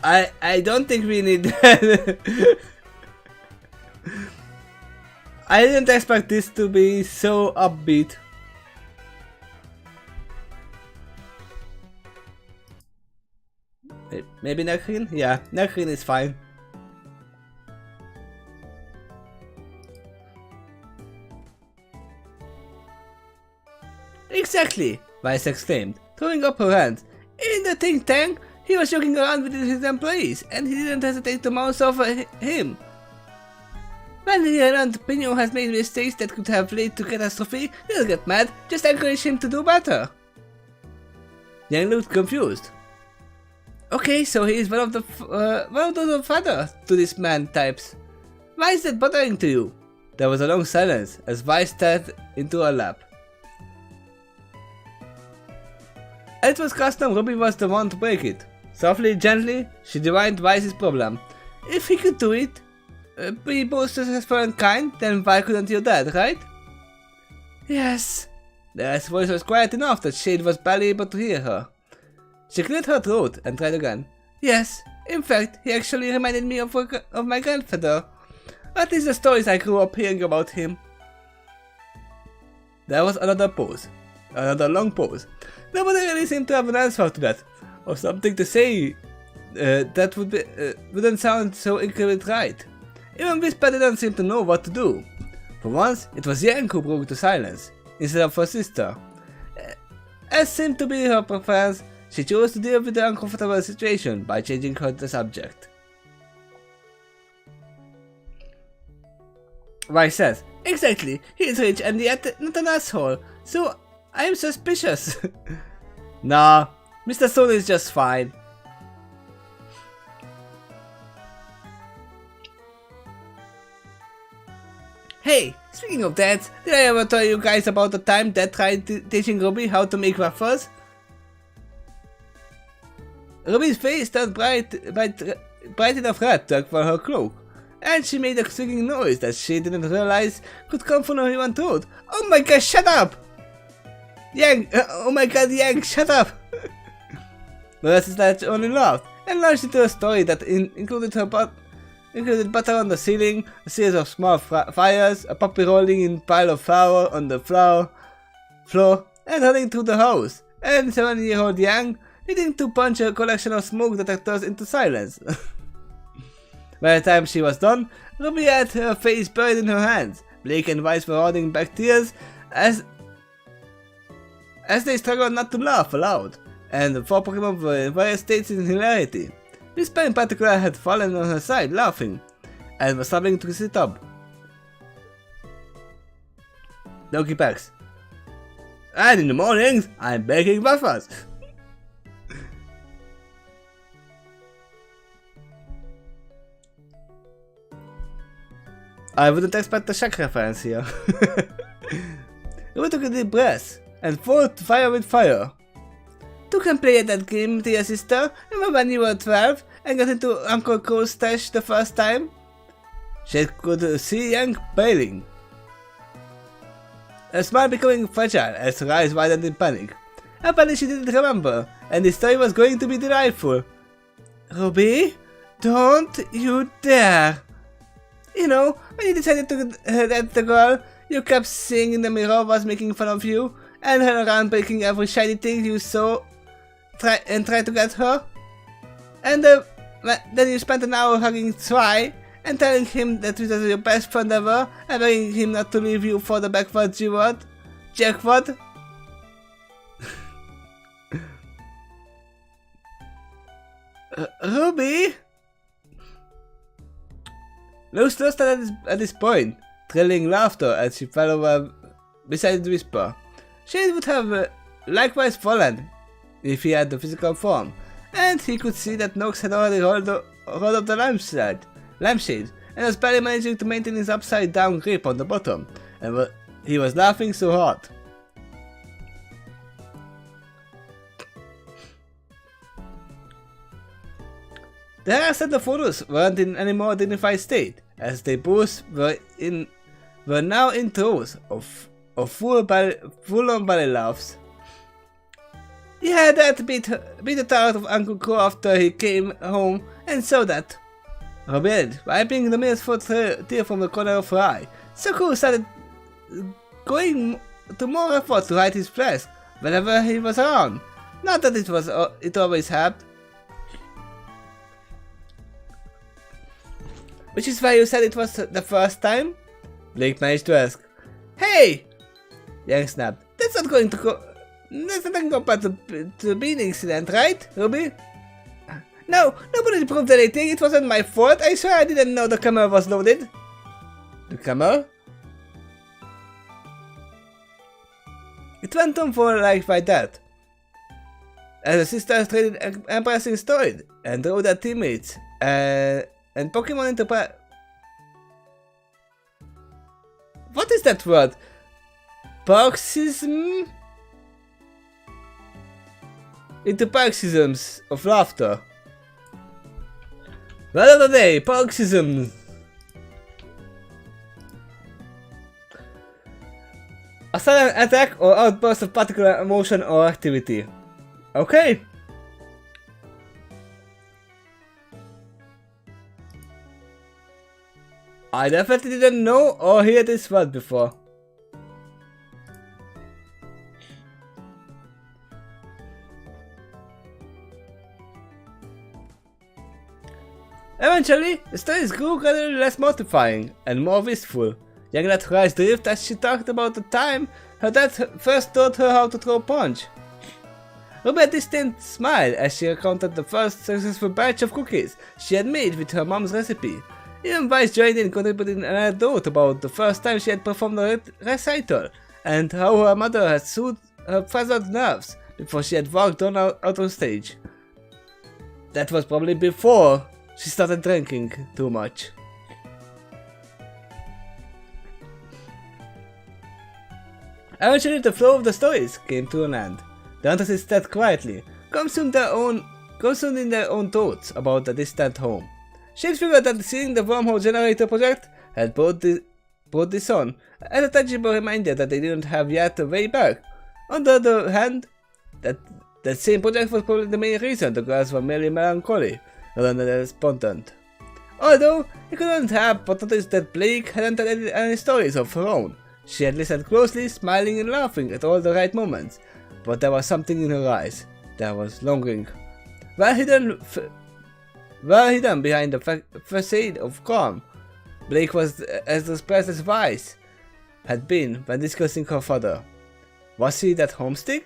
I don't think we need that. I didn't expect this to be so upbeat. Maybe Necrin? Yeah, Necrin is fine. Exactly, Weiss exclaimed, throwing up her hands. In the think tank, he was joking around with his employees, and he didn't hesitate to mouse over him. When he learned Pino has made mistakes that could have led to catastrophe, he'll get mad. Just encourage him to do better. Yang looked confused. Okay, so he is one of the father to this man types. Why is that bothering to you? There was a long silence as Vi stepped into her lap. It was custom, RWBY was the one to break it. Softly, gently, she divined Vi's problem. If he could do it, be both successful and kind, then why couldn't your dad, right? Yes. The voice was quiet enough that Shade was barely able to hear her. She cleared her throat and tried again. Yes, in fact, he actually reminded me of my grandfather. At least the stories I grew up hearing about him. There was another pause. Another long pause. Nobody really seemed to have an answer to that, or something to say that wouldn't sound so incredibly right. Even Whisper didn't seem to know what to do. For once, it was Yang who broke the silence, instead of her sister. As seemed to be her preference, she chose to deal with the uncomfortable situation by changing the subject. Vi says, exactly, he is rich and yet not an asshole, so I am suspicious. Nah, Mr. Stone is just fine. Hey, speaking of that, did I ever tell you guys about the time Dad tried teaching RWBY how to make waffles? RWBY's face turned bright enough red to for her cloak, and she made a squeaking noise that she didn't realize could come from her throat. Oh my god, shut up! Yang, oh my god, Yang, shut up! The rest is that only laughed, and launched into a story that included butter on the ceiling, a series of small fires, a puppy rolling in a pile of flour on the floor, and running through the house, and 7-year-old Yang needing to punch a collection of smoke detectors into silence. By the time she was done, RWBY had her face buried in her hands. Blake and Vice were holding back tears as they struggled not to laugh aloud, and the 4 Pokemon were in various states in hilarity. Whisper in particular had fallen on her side laughing, and was struggling to sit up. Donkey Packs. And in the mornings, I'm baking waffles. I wouldn't expect a Shaq reference here. RWBY took a deep breath and fought fire with fire. You can play that game to your sister. Remember when you were 12 and got into Uncle Cole's stash the first time? She could see Yang bailing. Her smile becoming fragile as her eyes widened in panic. Apparently she didn't remember, and the story was going to be delightful. RWBY, don't you dare! You know, when you decided to that the girl you kept seeing in the mirror was making fun of you, and her around breaking every shiny thing you saw, try to get her? And then you spent an hour hugging Try, and telling him that you was your best friend ever, and begging him not to leave you for the backwards jackwad? RWBY? Luz lost at this point, thrilling laughter as she fell over beside Whisper. Shade would have likewise fallen if he had the physical form, and he could see that Nox had already rolled up the lampshade, and was barely managing to maintain his upside down grip on the bottom, and he was laughing so hard. The hair and the photos weren't in any more dignified state, as they both were now in throes of full-on belly laughs. He had that beat the tar out of Uncle Crow after he came home and saw that. RWBY, wiping the merciful tear from the corner of her eye, Saku started going to more effort to hide his flesh whenever he was around. Not that it always helped. Which is why you said it was the first time? Blake managed to ask. Hey! Yang snapped. That's not going to go. That's nothing compared to the bean incident, right, RWBY? No, nobody proved anything. It wasn't my fault. I swear I didn't know the camera was loaded. The camera? It went on for like that. As the sisters traded embarrassing stories and drew their teammates and Pokemon into What is that word? Paroxysm? Into paroxysms of laughter. Word of the day, paroxysm. A sudden attack or outburst of particular emotion or activity. Okay. I definitely didn't know or hear this word before. Eventually, the stories grew gradually less mortifying and more wistful. Young let her eyes drift as she talked about the time her dad first taught her how to throw a punch. RWBY had a distant smile as she recounted the first successful batch of cookies she had made with her mom's recipe. Even Vice joined in, contributing an anecdote about the first time she had performed a recital and how her mother had soothed her frazzled nerves before she had walked out on stage. That was probably before she started drinking too much. Eventually, the flow of the stories came to an end. The hunters sat quietly, consumed in their own thoughts about the distant home. She figured that seeing the wormhole generator project had brought this on, as a tangible reminder that they didn't have yet a way back. On the other hand, that same project was probably the main reason the girls were merely melancholy, rather than despondent. Although, he couldn't help but notice that Blake hadn't had any stories of her own. She had listened closely, smiling and laughing at all the right moments, but there was something in her eyes. There was longing. Well hidden behind the facade of calm, Blake was as expressed as Vice had been when discussing her father. Was he that homesick?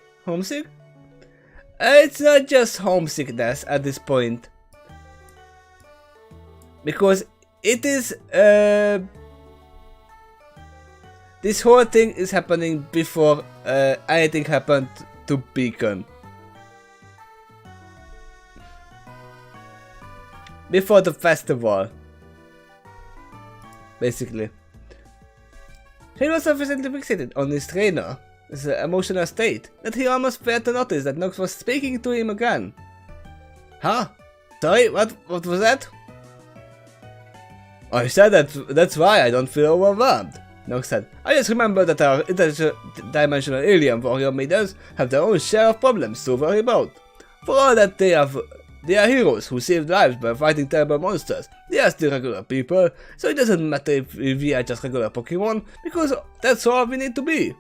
It's not just homesickness at this point, because it is this whole thing is happening before anything happened to Beacon. Before the festival. Basically. He was sufficiently fixated on his trainer, his emotional state, that he almost failed to notice that Nox was speaking to him again. Huh? Sorry, what was that? I said that's why I don't feel overwhelmed. Nox said, I just remember that our interdimensional alien warrior maidens have their own share of problems to worry about. For all that they are heroes who saved lives by fighting terrible monsters. They are still regular people, so it doesn't matter if we are just regular Pokemon, because that's all we need to be.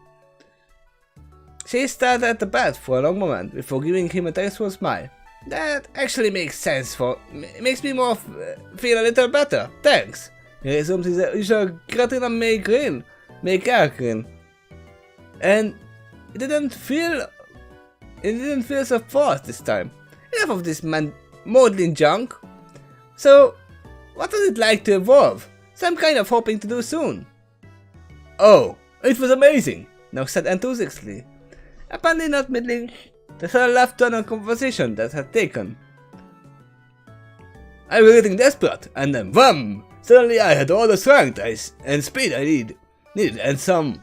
She stared at the bat for a long moment before giving him a thankful smile. That actually makes sense makes me feel a little better, thanks. He resumed his usual grin and make air grin. And it didn't feel so forced this time. Enough of this maudlin junk. So, what was it like to evolve? So I'm kind of hoping to do soon. Oh, it was amazing, Nox said enthusiastically. Apparently not middling, the third left turn on conversation that had taken. I was getting desperate, and then wham! Suddenly I had all the strength and speed I needed, and some.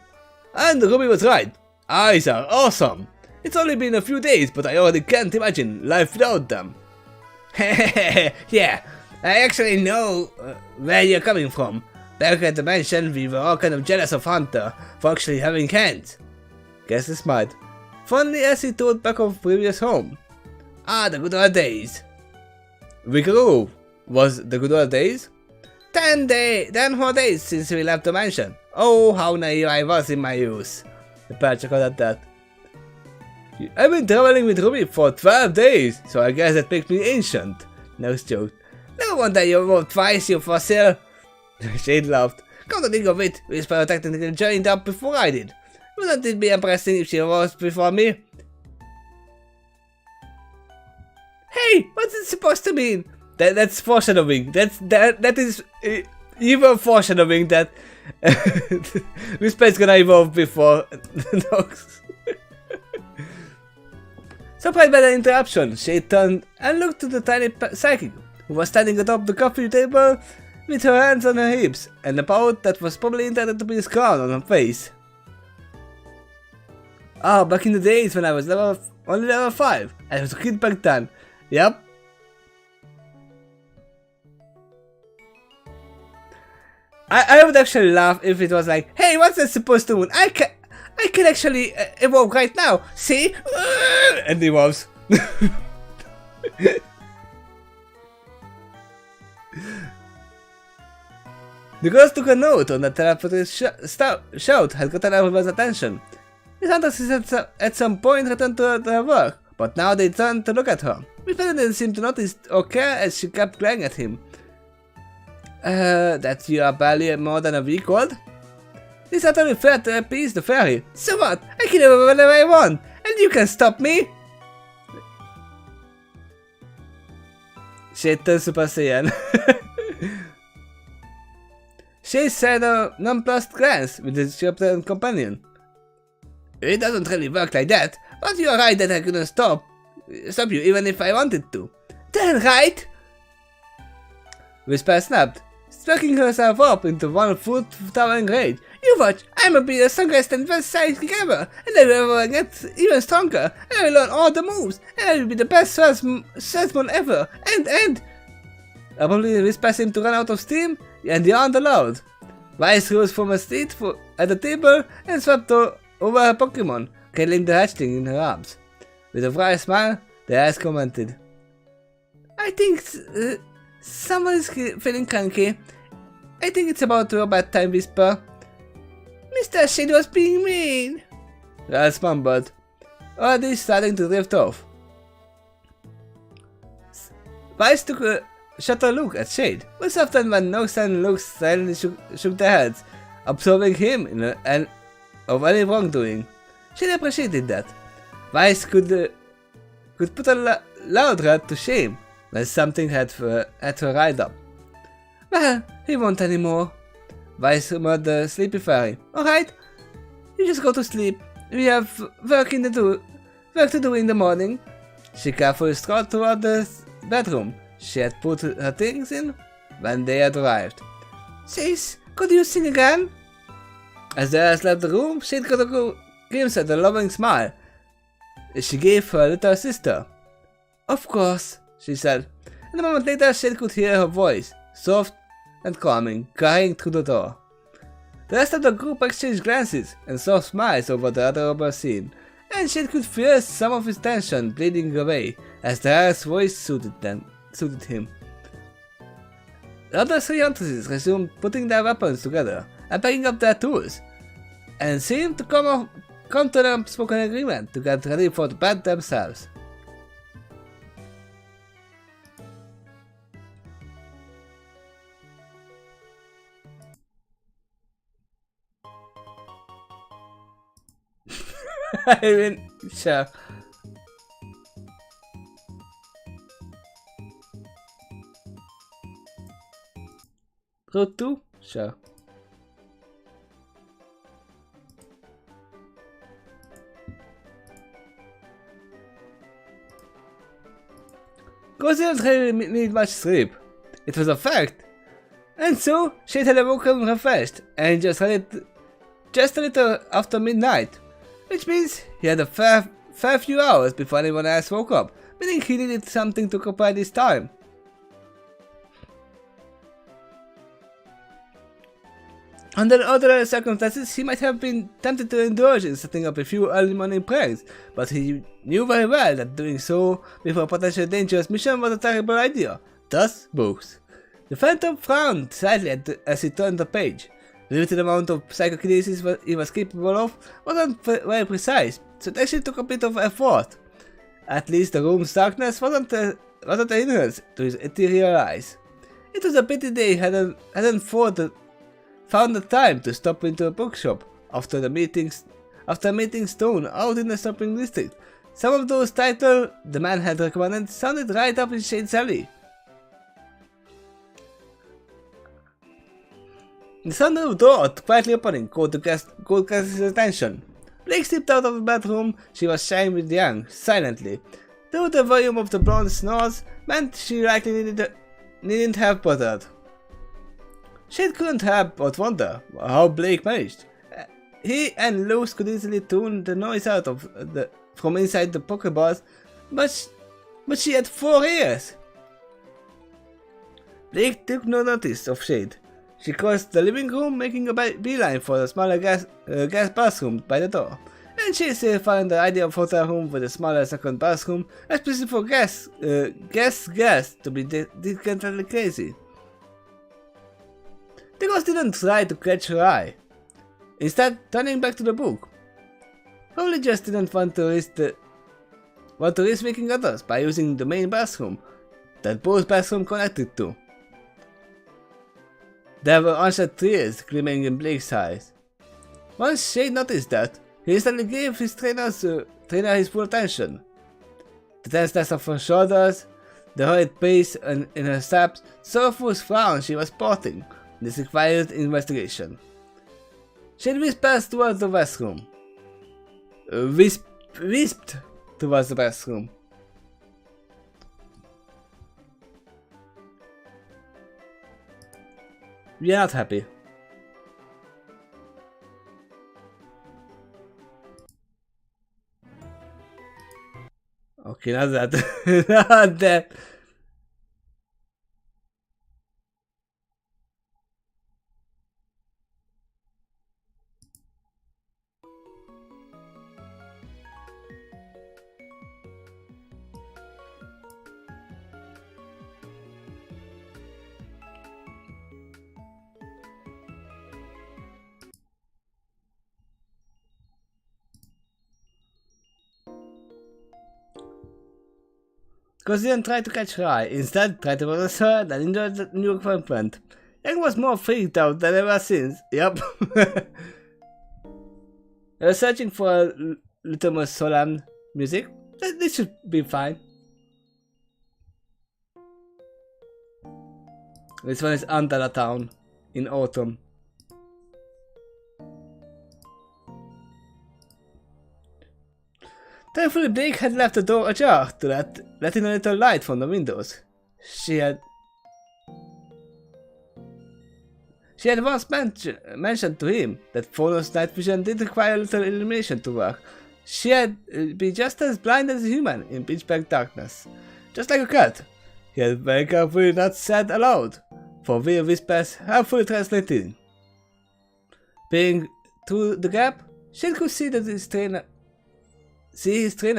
And RWBY was right. Eyes are awesome. It's only been a few days, but I already can't imagine life without them. Yeah, I actually know where you're coming from. Back at the mansion, we were all kind of jealous of Hunter for actually having hands. Cassie smiled, fondly as he thought back of previous home. Ah, the good old days. Wiggle was the good old days? 10 whole days since we left the mansion. Oh, how naive I was in my youth. The patch chuckled at that. I've been traveling with RWBY for 12 days, so I guess that makes me ancient. Nox joked. No wonder you evolved twice, you fossil. Shade laughed. Come to think of it, Whisper technically joined up before I did. Wouldn't it be impressive if she evolved before me? Hey, what's it supposed to mean? That's foreshadowing. That is evil foreshadowing that Whisper's gonna evolve before Nox. Surprised by the interruption, she turned and looked to the tiny psychic, who was standing atop the coffee table with her hands on her hips, and a pout that was probably intended to be a scowl on her face. Oh, back in the days when I was only level 5. I was a kid back then. Yep. I would actually laugh if it was like, hey, what's that supposed to mean? I can actually evolve right now. See? And evolves. The girls took a note on the telepathy shout had gotten everyone's attention. The hunters at some point returned to their work, but now they turned to look at her. Miss Bennet didn't seem to notice or care as she kept glaring at him. That you are barely more than a week old? This utterly fair to appease the fairy. So what? I can do whatever I want, and you can stop me? She turned Super Saiyan. She said a nonplussed glance with his short-term companion. It doesn't really work like that, but you are right that I couldn't stop you even if I wanted to. Then right? Whisper snapped, striking herself up into 1 foot towering rage. You watch, I'ma be the strongest and best sidekick ever, and I will get even stronger, and I will learn all the moves, and I will be the best swordsman ever, and... Abruptly Whisper seemed to run out of steam, and yawned aloud. Vice rose from a seat at the table and swept over her Pokemon, cradling the hatchling in her arms. With a wry smile, the eyes commented. I think someone is feeling cranky. I think it's about your bedtime, Whisper. Mr. Shade was being mean. Ralph mumbled, already starting to drift off. Vice took a shudder look at Shade, which often when Nox and Lux silently shook their heads, absorbing him of any wrongdoing. Shade appreciated that. Vice could put a loud rat to shame when something had her riled up. Well, he won't anymore. Vice murmured the sleepy fairy. Alright, you just go to sleep. We have work to do in the morning. She carefully strolled toward the bedroom she had put her things in when they had arrived. Sis, could you sing again? As the others left the room, Shade got a glimpse at a loving smile she gave her little sister. Of course, she said, and a moment later Shade could hear her voice, soft and calming, carrying through the door. The rest of the group exchanged glances and soft smiles over the adorable scene, and Shade could feel some of his tension bleeding away as the other's voice suited him. The other 3 huntresses resumed putting their weapons together and packing up their tools, and seemed to come to an unspoken agreement to get ready for the bed themselves. I mean, sure. Road 2? Sure. Girls didn't really need much sleep. It was a fact. And so, Shade had awoken refreshed and just a little after midnight. Which means he had a fair few hours before anyone else woke up, meaning he needed something to occupy this time. Under other circumstances, he might have been tempted to indulge in setting up a few early morning pranks, but he knew very well that doing so before a potentially dangerous mission was a terrible idea. Thus, books. The Phantom frowned slightly as he turned the page. The limited amount of psychokinesis he was capable of wasn't very precise, so it actually took a bit of effort. At least the room's darkness wasn't a hindrance to his ethereal eyes. It was a pity they hadn't found the time to stop into a bookshop after meeting Stone out in the shopping district. Some of those titles the man had recommended sounded right up in Shade's alley. The sound of the door quietly opening caught Cassie's attention. Blake slipped out of the bedroom she was sharing with Young, silently. Though the volume of the blonde snores meant she likely needn't have bothered. Shade couldn't help but wonder how Blake managed. He and Luz could easily tune the noise out from inside the Pokeballs, but she had 4 ears. Blake took no notice of Shade. She crossed the living room, making a beeline for the smaller gas bathroom by the door. And she still found the ideal hotel room with a smaller second bathroom, especially for guests to be decently crazy. The ghost didn't try to catch her eye, instead turning back to the book. Probably just didn't want to risk waking others by using the main bathroom that both bathrooms connected to. There were unshed tears gleaming in Blake's eyes. Once Shade noticed that, he instantly gave his trainer his full attention. The tenseness of her shoulders, the hurried pace in her steps, the sorrowful frown she was sporting. This required investigation. Shade whispers towards the bathroom. Wisped towards the bathroom. We are not happy. Okay, not that. Not that. Because he didn't try to catch her eye, instead tried to notice her and enjoyed the new equipment. Yang was more freaked out than ever since. Yep. They were searching for a little more solemn music. This should be fine. This one is Under the Town in autumn. Thankfully, Blake had left the door ajar to let in a little light from the windows. She had once mentioned to him that Phono's night vision did require a little illumination to work. She had been just as blind as a human in pitch black darkness. Just like a cat. He had very carefully not said aloud, for weird whispers helpfully translating. Peering through the gap, she could see that his trainer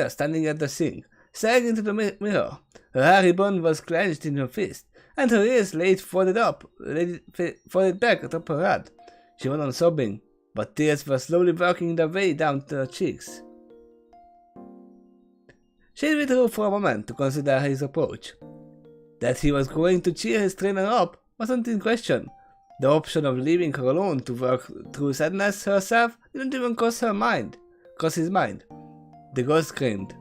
standing at the sink, staring into the mirror. Her hair ribbon was clenched in her fist, and her ears laid folded back atop her head. She went on sobbing, but tears were slowly working their way down to her cheeks. She withdrew for a moment to consider his approach. That he was going to cheer his trainer up wasn't in question. The option of leaving her alone to work through sadness herself didn't even cross his mind. The ghost screamed.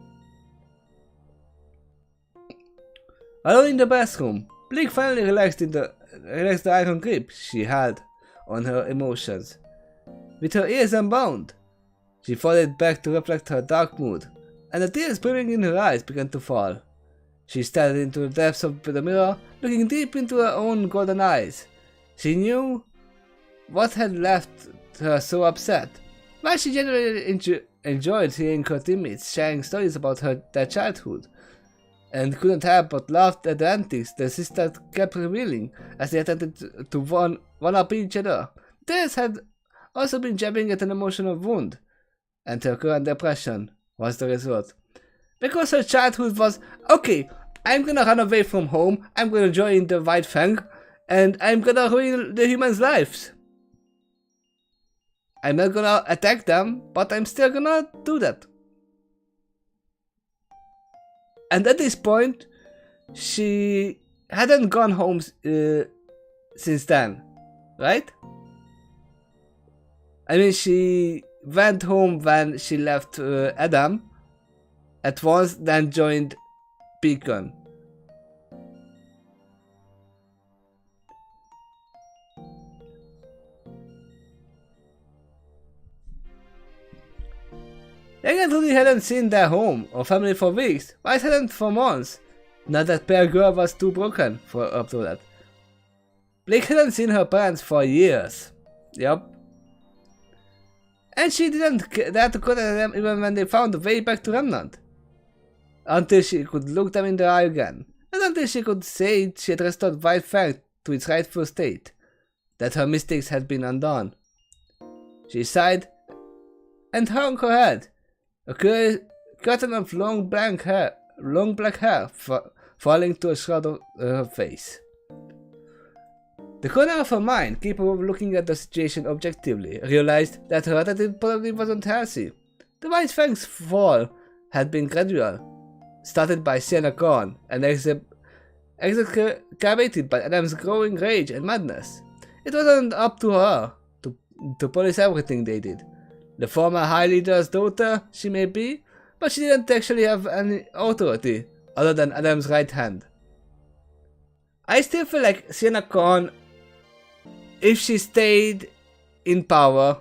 Alone in the bathroom, Blake finally relaxed the iron grip she had on her emotions. With her ears unbound, she folded back to reflect her dark mood, and the tears brimming in her eyes began to fall. She stared into the depths of the mirror, looking deep into her own golden eyes. She knew what had left her so upset. While she genuinely enjoyed hearing her teammates sharing stories about their childhood, and couldn't help but laugh at the antics their sisters kept revealing as they attempted to one-up each other. Tears had also been jabbing at an emotional wound, and her current depression was the result. Because her childhood was, okay, I'm gonna run away from home, I'm gonna join the White Fang, and I'm gonna ruin the humans' lives. I'm not gonna attack them, but I'm still gonna do that. And at this point, she hadn't gone home since then, right? I mean, she went home when she left Adam at once, then joined Beacon. Egan truly hadn't seen their home or family for weeks, Vice hadn't for months. Not that Pear Girl was too broken for up to that. Blake hadn't seen her parents for years. Yup. And she didn't dare to cut at them even when they found the way back to Remnant. Until she could look them in the eye again. And until she could say she had restored White Fang to its rightful state. That her mistakes had been undone. She sighed and hung her head. A curtain of long black hair falling to a shroud of her face. The corner of her mind, capable of looking at the situation objectively, realized that her attitude probably wasn't healthy. The White Fang's fall had been gradual, started by Sienna Corn and exacerbated by Adam's growing rage and madness. It wasn't up to her to police everything they did. The former High Leader's daughter she may be, but she didn't actually have any authority other than Adam's right hand. I still feel like Sienna Corn, if she stayed in power,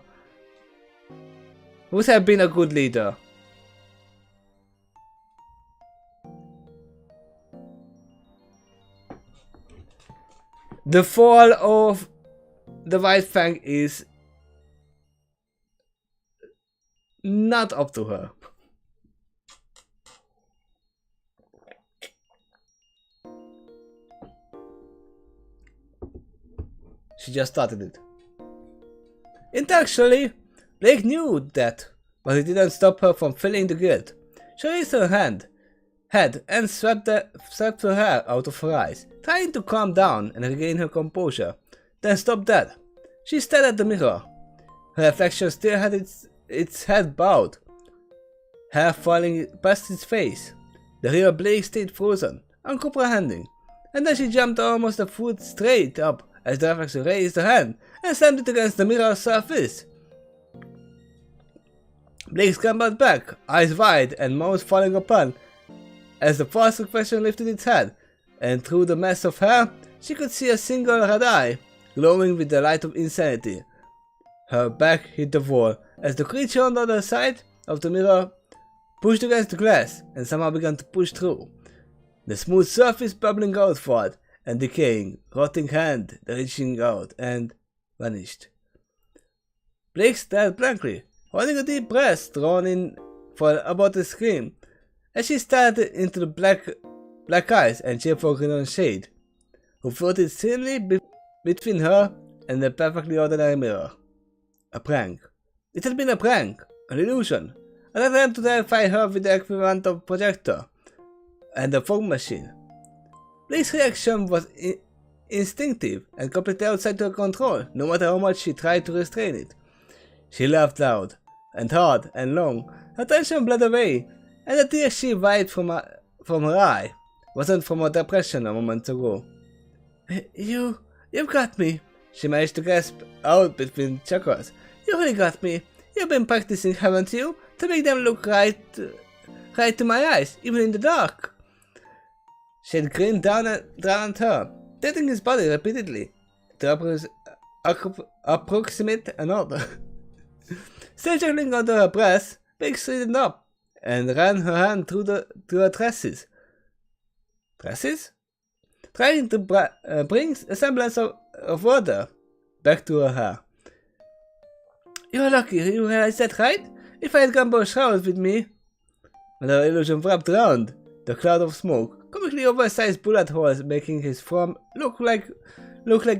would have been a good leader. The fall of the White Fang is not up to her. She just started it. Intellectually, Blake knew that, but it didn't stop her from feeling the guilt. She raised her head and swept her hair out of her eyes, trying to calm down and regain her composure. Then stopped dead. She stared at the mirror. Her reflection still had its head bowed, hair falling past its face. The real Blake stayed frozen, uncomprehending, and then she jumped almost a foot straight up as the reflection raised her hand and slammed it against the mirror's surface. Blake scrambled back, eyes wide and mouth falling open, as the false reflection lifted its head, and through the mass of hair, she could see a single red eye, glowing with the light of insanity. Her back hit the wall, as the creature on the other side of the mirror pushed against the glass, and somehow began to push through. The smooth surface bubbling outward, and decaying, rotting hand reaching out, and vanished. Blake stared blankly, holding a deep breath drawn in for about a scream, as she stared into the black eyes and cheerful green shade, who floated thinly between her and the perfectly ordinary mirror. A prank. It had been a prank, an illusion, an attempt to terrify her with the equivalent of projector and a fog machine. Blake's reaction was instinctive and completely outside her control, no matter how much she tried to restrain it. She laughed loud and hard and long. Her tension bled away, and the tear she wiped from her eye wasn't from her depression a moment ago. You've got me, she managed to gasp out between chuckles. You really got me. You've been practicing, haven't you, to make them look right to my eyes, even in the dark. She had grinned down at her, tilting his body repeatedly to approximate an order. Still juggling under her breath, Blake straightened up and ran her hand through her tresses. Tresses? Trying to bring a semblance of order back to her hair. You're lucky you realized that, right? If I had Gumbo shrouded with me. When her illusion wrapped around the cloud of smoke, comically oversized bullet holes making his form look like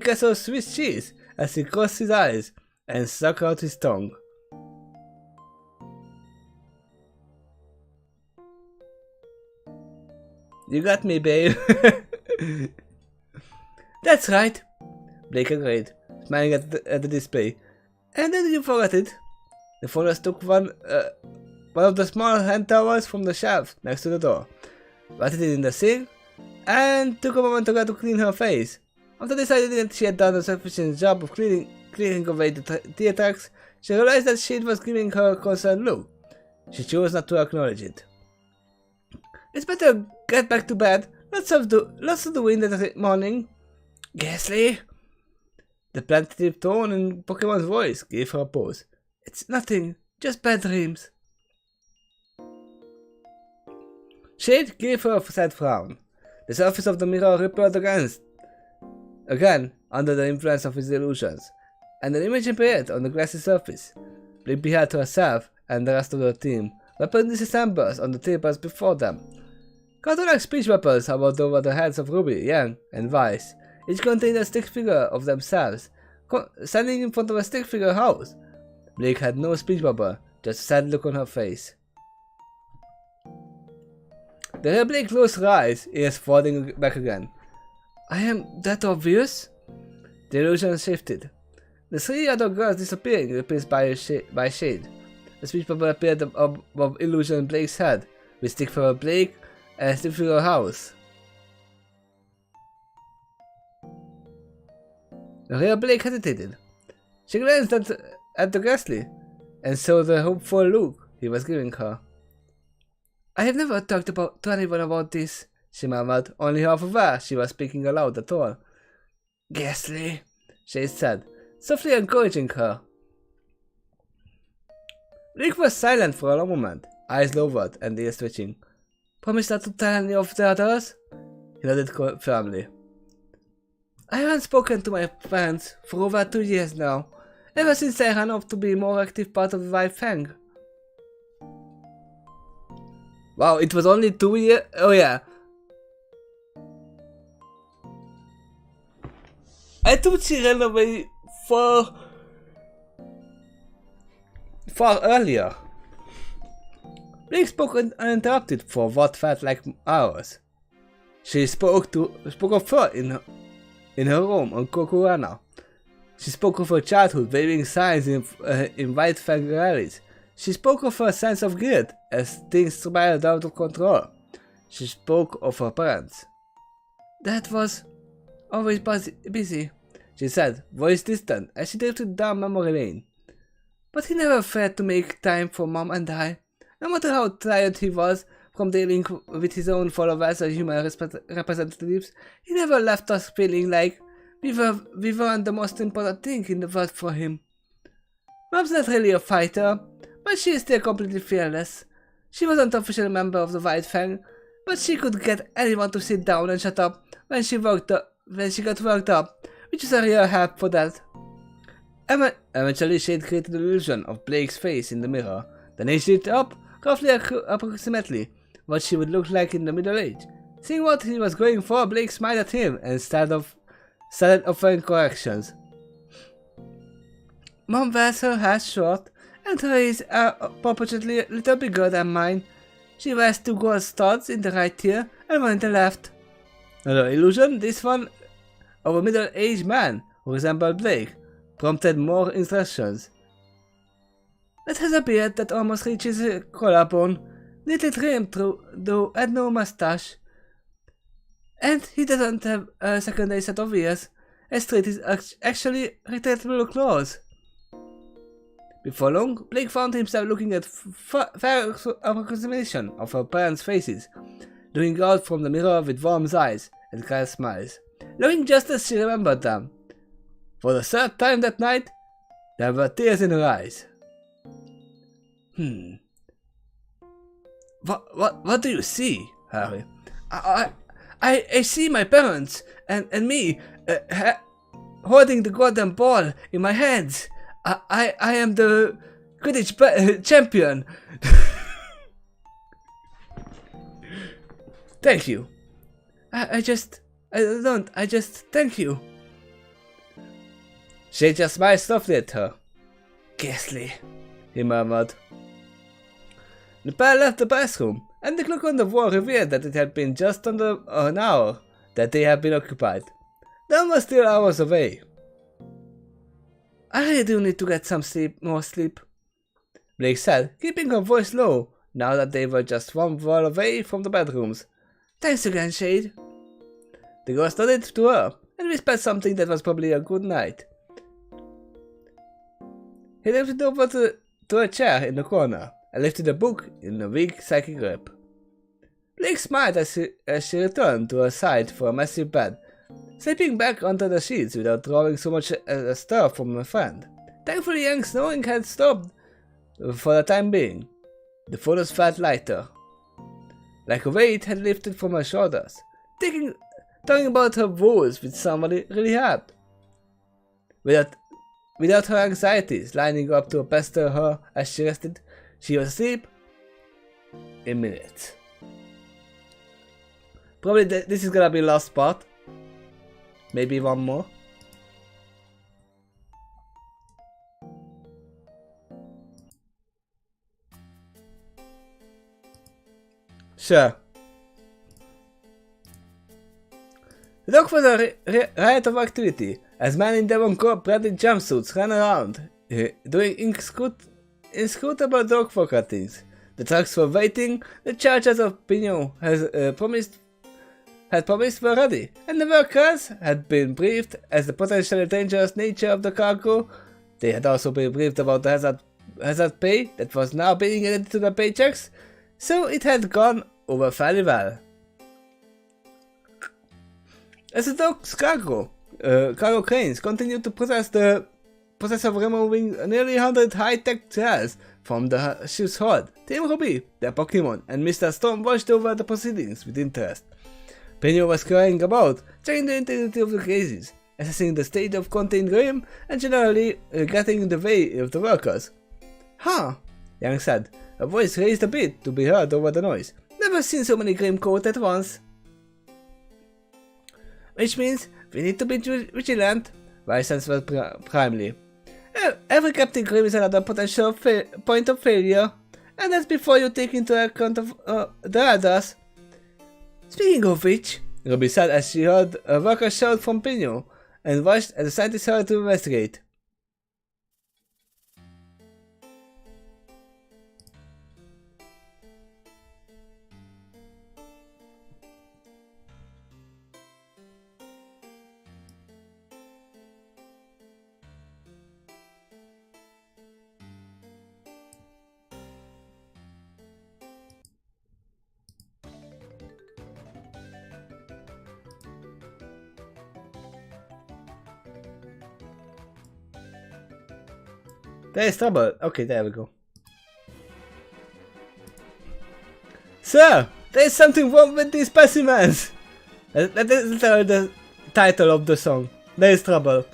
ghetto Swiss cheese as he crossed his eyes and stuck out his tongue. You got me, babe. That's right, Blake agreed, smiling at the display. And then you forgot it. The followers took one of the small hand towels from the shelf next to the door, batted it in the sink, and took a moment to clean her face. After deciding that she had done a sufficient job of clearing away the tear tracks, she realized that Shade was giving her a concerned look. She chose not to acknowledge it. It's better get back to bed. Lots of the wind in the morning. Ghastly. The plaintive tone in Pokemon's voice gave her a pause. It's nothing, just bad dreams. Shade gave her a sad frown. The surface of the mirror rippled again, under the influence of his illusions, and an image appeared on the glassy surface. Blake beheld herself and the rest of the team, weapon disassemblers on the tables before them. Cartoon-like speech weapons hovered over the heads of Ruby, Yang, and Vice. Each contained a stick figure of themselves, standing in front of a stick figure house. Blake had no speech bubble, just a sad look on her face. The real Blake closed her eyes, ears falling back again. I am that obvious? The illusion shifted. The three other girls disappearing, replaced by Shade. The speech bubble appeared above Illusion Blake's head, with stick figure Blake and stick figure house. The real Blake hesitated. She glanced at the ghastly, and saw the hopeful look he was giving her. I have never talked to anyone about this, she murmured, only half aware she was speaking aloud at all. Ghastly, she said, softly encouraging her. Rick was silent for a long moment, eyes lowered and ears twitching. Promise not to tell any of the others? He nodded firmly. I haven't spoken to my parents for over 2 years now, ever since I ran off to be a more active part of the White Fang. Wow, it was only 2 years? Oh yeah. I thought she ran away far earlier. Blake spoke uninterrupted for what felt like hours. She spoke of her in her room on Kokurana. She spoke of her childhood waving signs in White Fang rallies. She spoke of her sense of guilt as things spiraled out of control. She spoke of her parents. Dad was always busy, she said, voice distant, as she drifted down memory lane. But he never failed to make time for Mom and I. No matter how tired he was from dealing with his own followers or human representatives, he never left us feeling like we weren't the most important thing in the world for him. Mom's not really a fighter, but she is still completely fearless. She wasn't an official member of the White Fang, but she could get anyone to sit down and shut up when she got worked up, which is a real help for that. Eventually, Shade created the illusion of Blake's face in the mirror, then aged it up, roughly approximately what she would look like in the middle age. Seeing what he was going for, Blake smiled at him and started offering corrections. Mom wears her hair short, and her ears are proportionately a little bigger than mine. She wears 2 gold studs in the right ear and 1 in the left. Another illusion, this one of a middle-aged man who resembled Blake, prompted more instructions. It has a beard that almost reaches his collarbone, neatly trimmed though had no mustache. And he doesn't have a secondary set of ears, as straight is actually retractable claws. Before long, Blake found himself looking at fair approximation of her parents' faces, looking out from the mirror with warm eyes and kind smiles, looking just as she remembered them. For the 3rd time that night, there were tears in her eyes. What do you see, Harry? I see my parents and me holding the golden ball in my hands. I am the Quidditch champion. Thank you. I just thank you. She just smiled softly at her. Ghastly, he murmured. The pair left the bathroom, and the clock on the wall revealed that it had been just under an hour that they had been occupied. They were still hours away. I really do need to get some more sleep, Blake said, keeping her voice low now that they were just 1 wall away from the bedrooms. Thanks again, Shade. The ghost nodded to her and whispered something that was probably a good night. He lifted over to a chair in the corner and lifted a book in a weak psychic grip. Blake smiled as she returned to her side for a massive bed, slipping back onto the sheets without drawing so much as a stir from her friend. Thankfully, Yang's snoring had stopped for the time being. The photos felt lighter, like a weight had lifted from her shoulders. Talking about her woes with somebody really helped. Without her anxieties lining up to pester her as she rested, she was asleep in minutes. Probably this is gonna be last part. Maybe one more. Sure. The dog was a riot of activity, as men in Devon branded jumpsuits ran around, doing inscrutable dog fucker things. The trucks were waiting, the chargers of Pino had promised were ready, and the workers had been briefed as the potentially dangerous nature of the cargo. They had also been briefed about the hazard pay that was now being added to the paychecks, so it had gone over fairly well. As the dog's cargo cranes continued to process of removing nearly 100 high-tech trials from the ship's hold, Team RWBY, their Pokemon, and Mr. Storm watched over the proceedings with interest. Penny was crying about, checking the integrity of the cases, assessing the state of contained Grim, and generally getting in the way of the workers. Huh, Yang said, her voice raised a bit to be heard over the noise. Never seen so many Grim caught at once. Which means we need to be vigilant, Vicen's was primely. Every Captain Grim is another potential point of failure, and that's before you take into account of the others. Speaking of which, RWBY said as she heard a worker shout from Pino, and watched as the scientists hurried to investigate. There is trouble. Okay, there we go. Sir, there is something wrong with these specimens. That is literally the title of the song. There is trouble.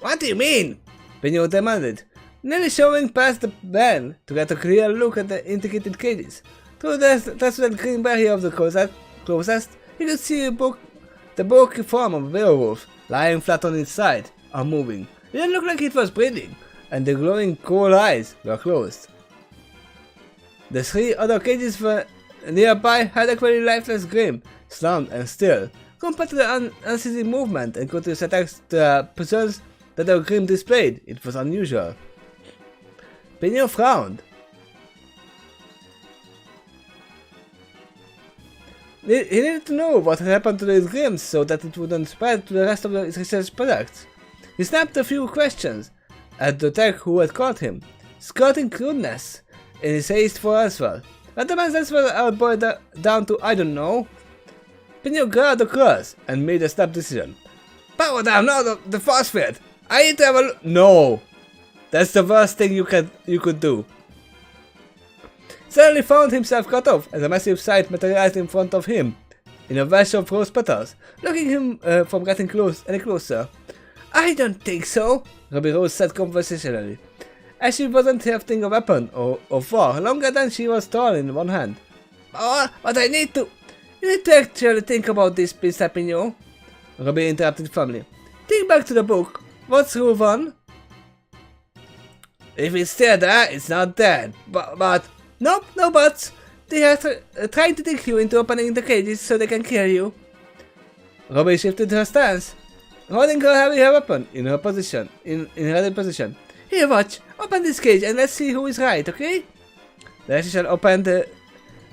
What do you mean? Pino demanded, nearly showing past the van to get a clear look at the integrated cages. Through the transparent green barrier of the closest, he could see the bulky form of a werewolf lying flat on its side, unmoving. It didn't look like it was breathing, and the glowing coal eyes were closed. The 3 other cages were nearby had a very lifeless Grim, slumped and still. Compared to the unceasing movement and continuous attacks the presence that the Grim displayed, it was unusual. Pino frowned. He needed to know what had happened to these Grims so that it wouldn't spread to the rest of his research products. He snapped a few questions at the tech who had caught him, skirting crudeness in his haste for answer. But the man's answer outboiled down to I don't know. Pino grabbed across and made a snap decision. Power down now the force field! I need to have a look. No! That's the worst thing you could do. Suddenly found himself cut off as a massive sight materialized in front of him, in a wash of rose petals, blocking him from getting any closer. I don't think so, RWBY Rose said conversationally, as she wasn't hefting a weapon or war longer than she was tall in one hand. Oh, but you need to actually think about this, Mr. Pino, RWBY interrupted firmly. Think back to the book. What's rule 1? If it's still there, it's not dead. But nope, no buts. They are trying to trick you into opening the cages so they can kill you. RWBY shifted her stance, holding her heavy weapon in her position, in ready position. Here, watch. Open this cage and let's see who is right, okay? The assistant opened.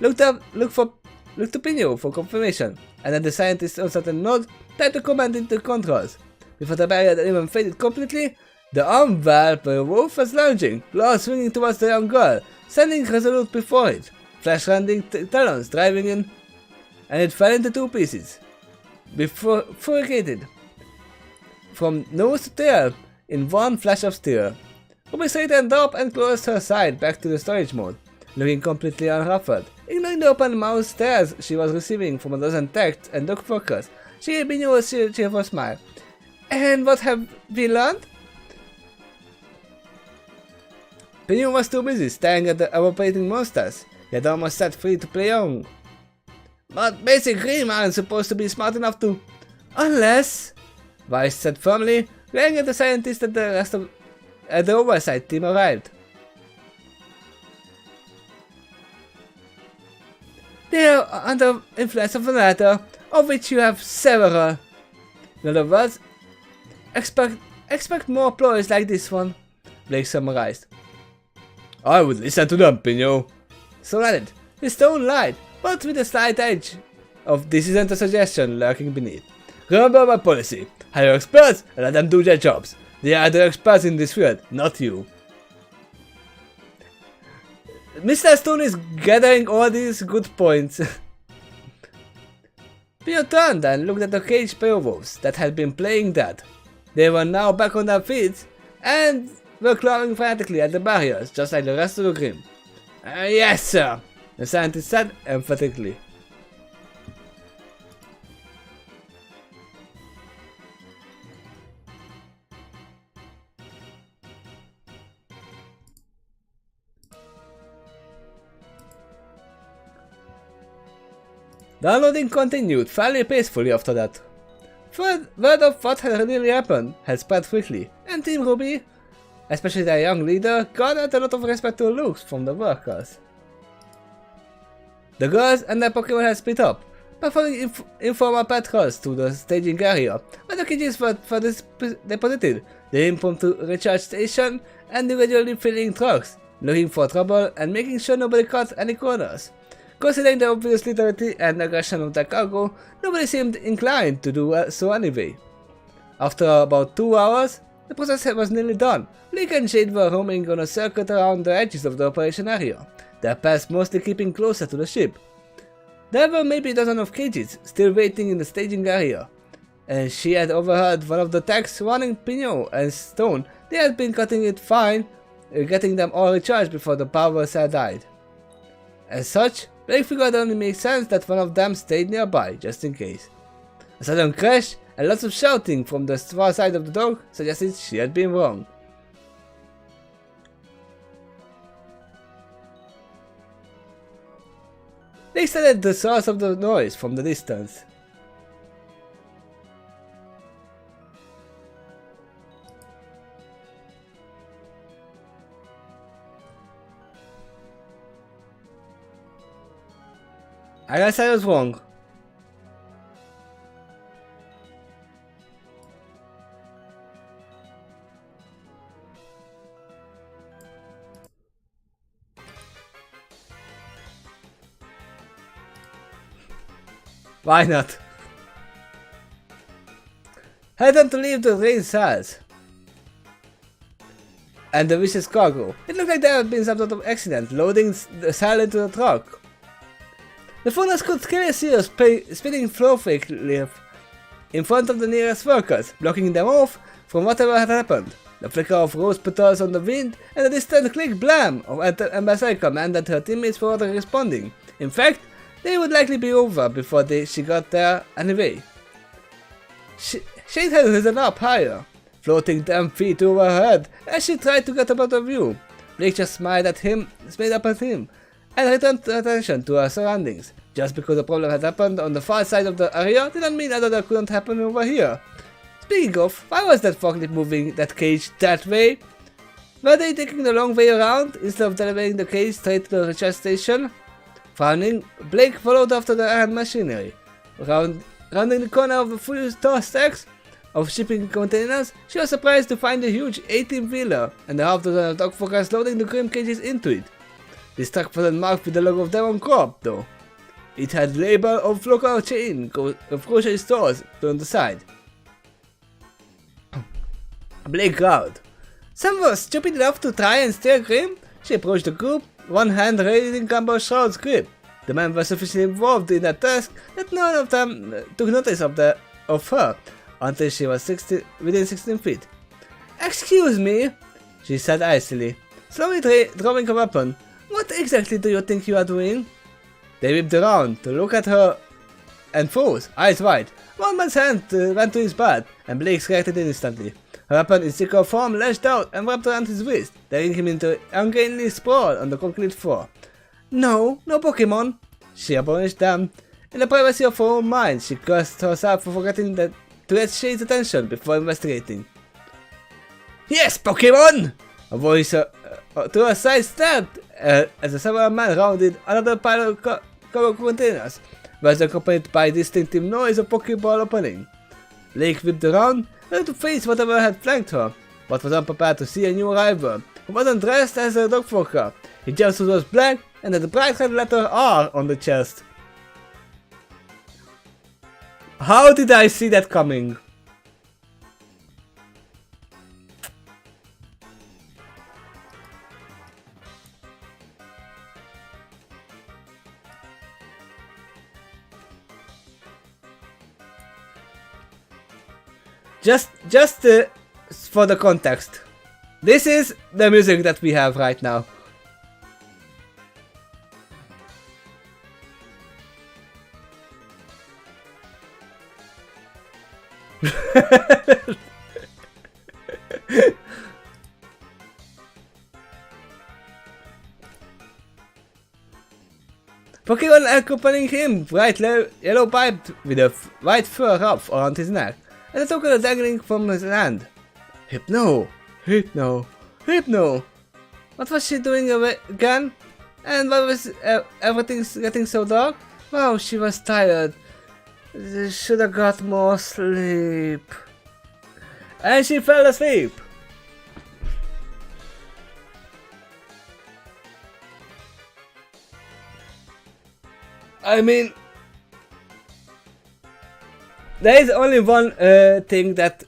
Looked to Pino for confirmation, and then the scientist answered a nod, typed a command into the controls. Before the barrier had even faded completely, the unveiled werewolf was lunging, claws swinging towards the young girl, standing resolute before it, flash-rending talons driving in, and it fell into 2 pieces. Bifurcated from nose to tail in one flash of steel. RWBY straightened up and closed her side back to the storage mode, looking completely unruffled, ignoring the open-mouthed stares she was receiving from a dozen techs and dog fuckers. She gave Pinot a cheerful smile. And what have we learned? Pinot was too busy staring at the evaporating monsters, yet almost set free to play on. But basic cream aren't supposed to be smart enough to... Unless... Weiss said firmly, glaring at the scientist at the oversight team arrived. They are under influence of a matter, of which you have several. In other words, expect more ploys like this one, Blake summarized. I would listen to them, Pinot. So added, his tone light, but with a slight edge of this isn't a suggestion lurking beneath. Remember my policy. Hire experts and let them do their jobs. They are the experts in this field, not you. Mr. Stone is gathering all these good points. Pio turned and looked at the caged werewolves that had been playing dead. They were now back on their feet and were clawing frantically at the barriers, just like the rest of the Grimm. Yes, sir, the scientist said emphatically. Downloading continued fairly peacefully after that. Word of what had really happened had spread quickly, and Team RWBY, especially their young leader, garnered a lot of respectful looks from the workers. The girls and their Pokemon had split up, performing informal patrols to the staging area, where the cages were deposited, the impromptu recharge station, and gradually filling trucks, looking for trouble and making sure nobody cut any corners. Considering the obvious lethality and aggression of their cargo, nobody seemed inclined to do so anyway. After about 2 hours, the process was nearly done. Blake and Jade were roaming on a circuit around the edges of the operation area, their paths mostly keeping closer to the ship. There were maybe a dozen of cages still waiting in the staging area, and she had overheard one of the techs warning Pinot and Stone they had been cutting it fine, getting them all recharged before the power cell died. As such, Blake figured it only made sense that one of them stayed nearby, just in case. A sudden crash and lots of shouting from the far side of the dog suggested she had been wrong. They studied the source of the noise from the distance. I guess I was wrong. Why not? Had them to leave the rain cells and the vicious cargo. It looked like there had been some sort of accident loading the cell into the truck. The funnels could clearly see a spinning flowfake leaf in front of the nearest workers, blocking them off from whatever had happened. The flicker of rose petals on the wind and the distant click blam of Ambassador command that her teammates were already responding. In fact, they would likely be over before she got there anyway. Shade had risen up higher, floating 10 feet over her head as she tried to get a better view. Blake just smiled up at him, and returned attention to her surroundings. Just because the problem had happened on the far side of the area didn't mean that it couldn't happen over here. Speaking of, why was that forklift moving that cage that way? Were they taking the long way around instead of delivering the cage straight to the recharge station? Frowning, Blake followed after the iron machinery. Rounding the corner of the full stacks of shipping containers, she was surprised to find a huge 18-wheeler and a half dozen of dog fuckers loading the Grimm cages into it. This truck wasn't marked with the logo of Darwin Corp though. It had the label of local chain of grocery stores on the side. Blake growled. Some were stupid enough to try and steal Grimm? She approached the group, one hand raising Gumbo Shroud's grip. The men were sufficiently involved in that task that none of them took notice of her until she was within 16 feet. Excuse me, she said icily, slowly drawing a weapon. What exactly do you think you are doing? They whipped around to look at her and froze, eyes wide. One man's hand ran to his belt, and Blake reacted instantly. Her weapon in sickle form lashed out and wrapped around his wrist, tearing him into an ungainly sprawl on the concrete floor. No Pokemon! She abolished them. In the privacy of her own mind, she cursed herself for forgetting to get Shay's attention before investigating. Yes, Pokemon! A voice to her side snapped as the several men rounded another pile of covered containers, was accompanied by a distinctive noise of Pokeball opening. Blake whipped around, ready to face whatever had flanked her, but was unprepared to see a new arrival, who wasn't dressed as a dog walker. His jumpsuit was black and had a bright red letter R on the chest. How did I see that coming? Just for the context, this is the music that we have right now. Pokemon accompanying him, bright yellow piped with a white fur ruff around his neck, and a token dangling from his hand. Hypno! Hypno! Hypno! What was she doing again? And why was everything getting so dark? Wow, she was tired. She should have got more sleep. And she fell asleep. I mean, there is only one thing that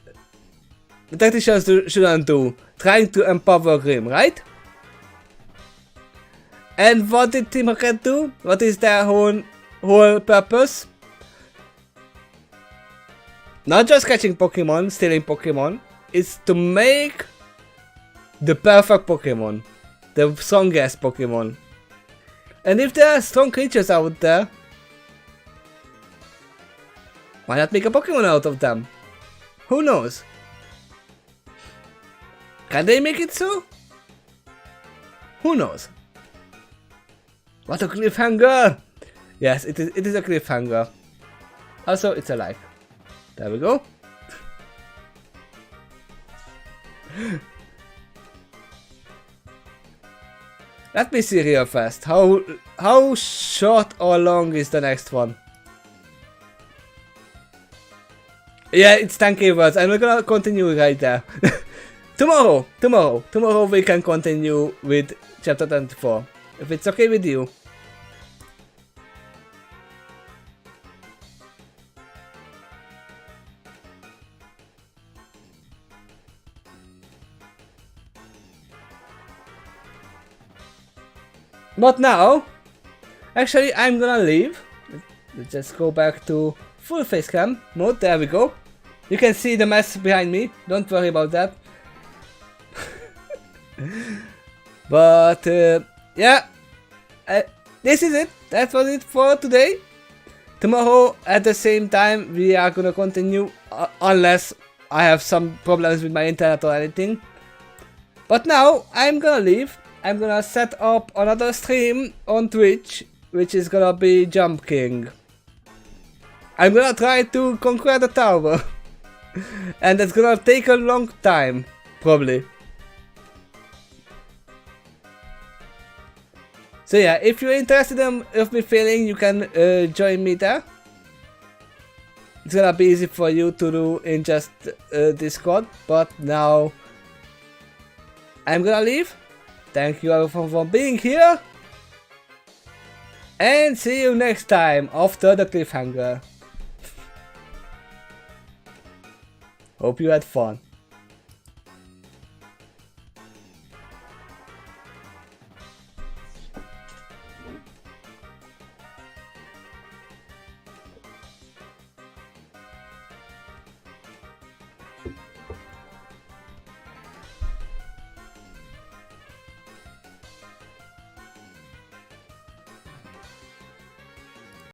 the tacticians shouldn't do, trying to empower Grim, right? And what did Team Rocket do? What is their whole purpose? Not just catching Pokemon, stealing Pokemon, it's to make the perfect Pokemon, the strongest Pokemon. And if there are strong creatures out there, why not make a Pokemon out of them? Who knows? Can they make it so? Who knows? What a cliffhanger! Yes, it is a cliffhanger. Also, it's a like. There we go. Let me see real fast. How short or long is the next one? Yeah, it's 10k words. I'm not gonna continue right there. Tomorrow we can continue with chapter 24. If it's okay with you. But now, actually I'm gonna leave. Let's just go back to full face cam mode. There we go. You can see the mess behind me. Don't worry about that. But yeah, this is it. That was it for today. Tomorrow at the same time we are gonna continue unless I have some problems with my internet or anything. But now I'm gonna leave. I'm gonna set up another stream on Twitch, which is gonna be Jump King. I'm gonna try to conquer the tower. And it's gonna take a long time, probably. So yeah, if you're interested in me failing, you can join me there. It's gonna be easy for you to do in just Discord, but now I'm gonna leave. Thank you everyone for being here. And see you next time after the cliffhanger. Hope you had fun.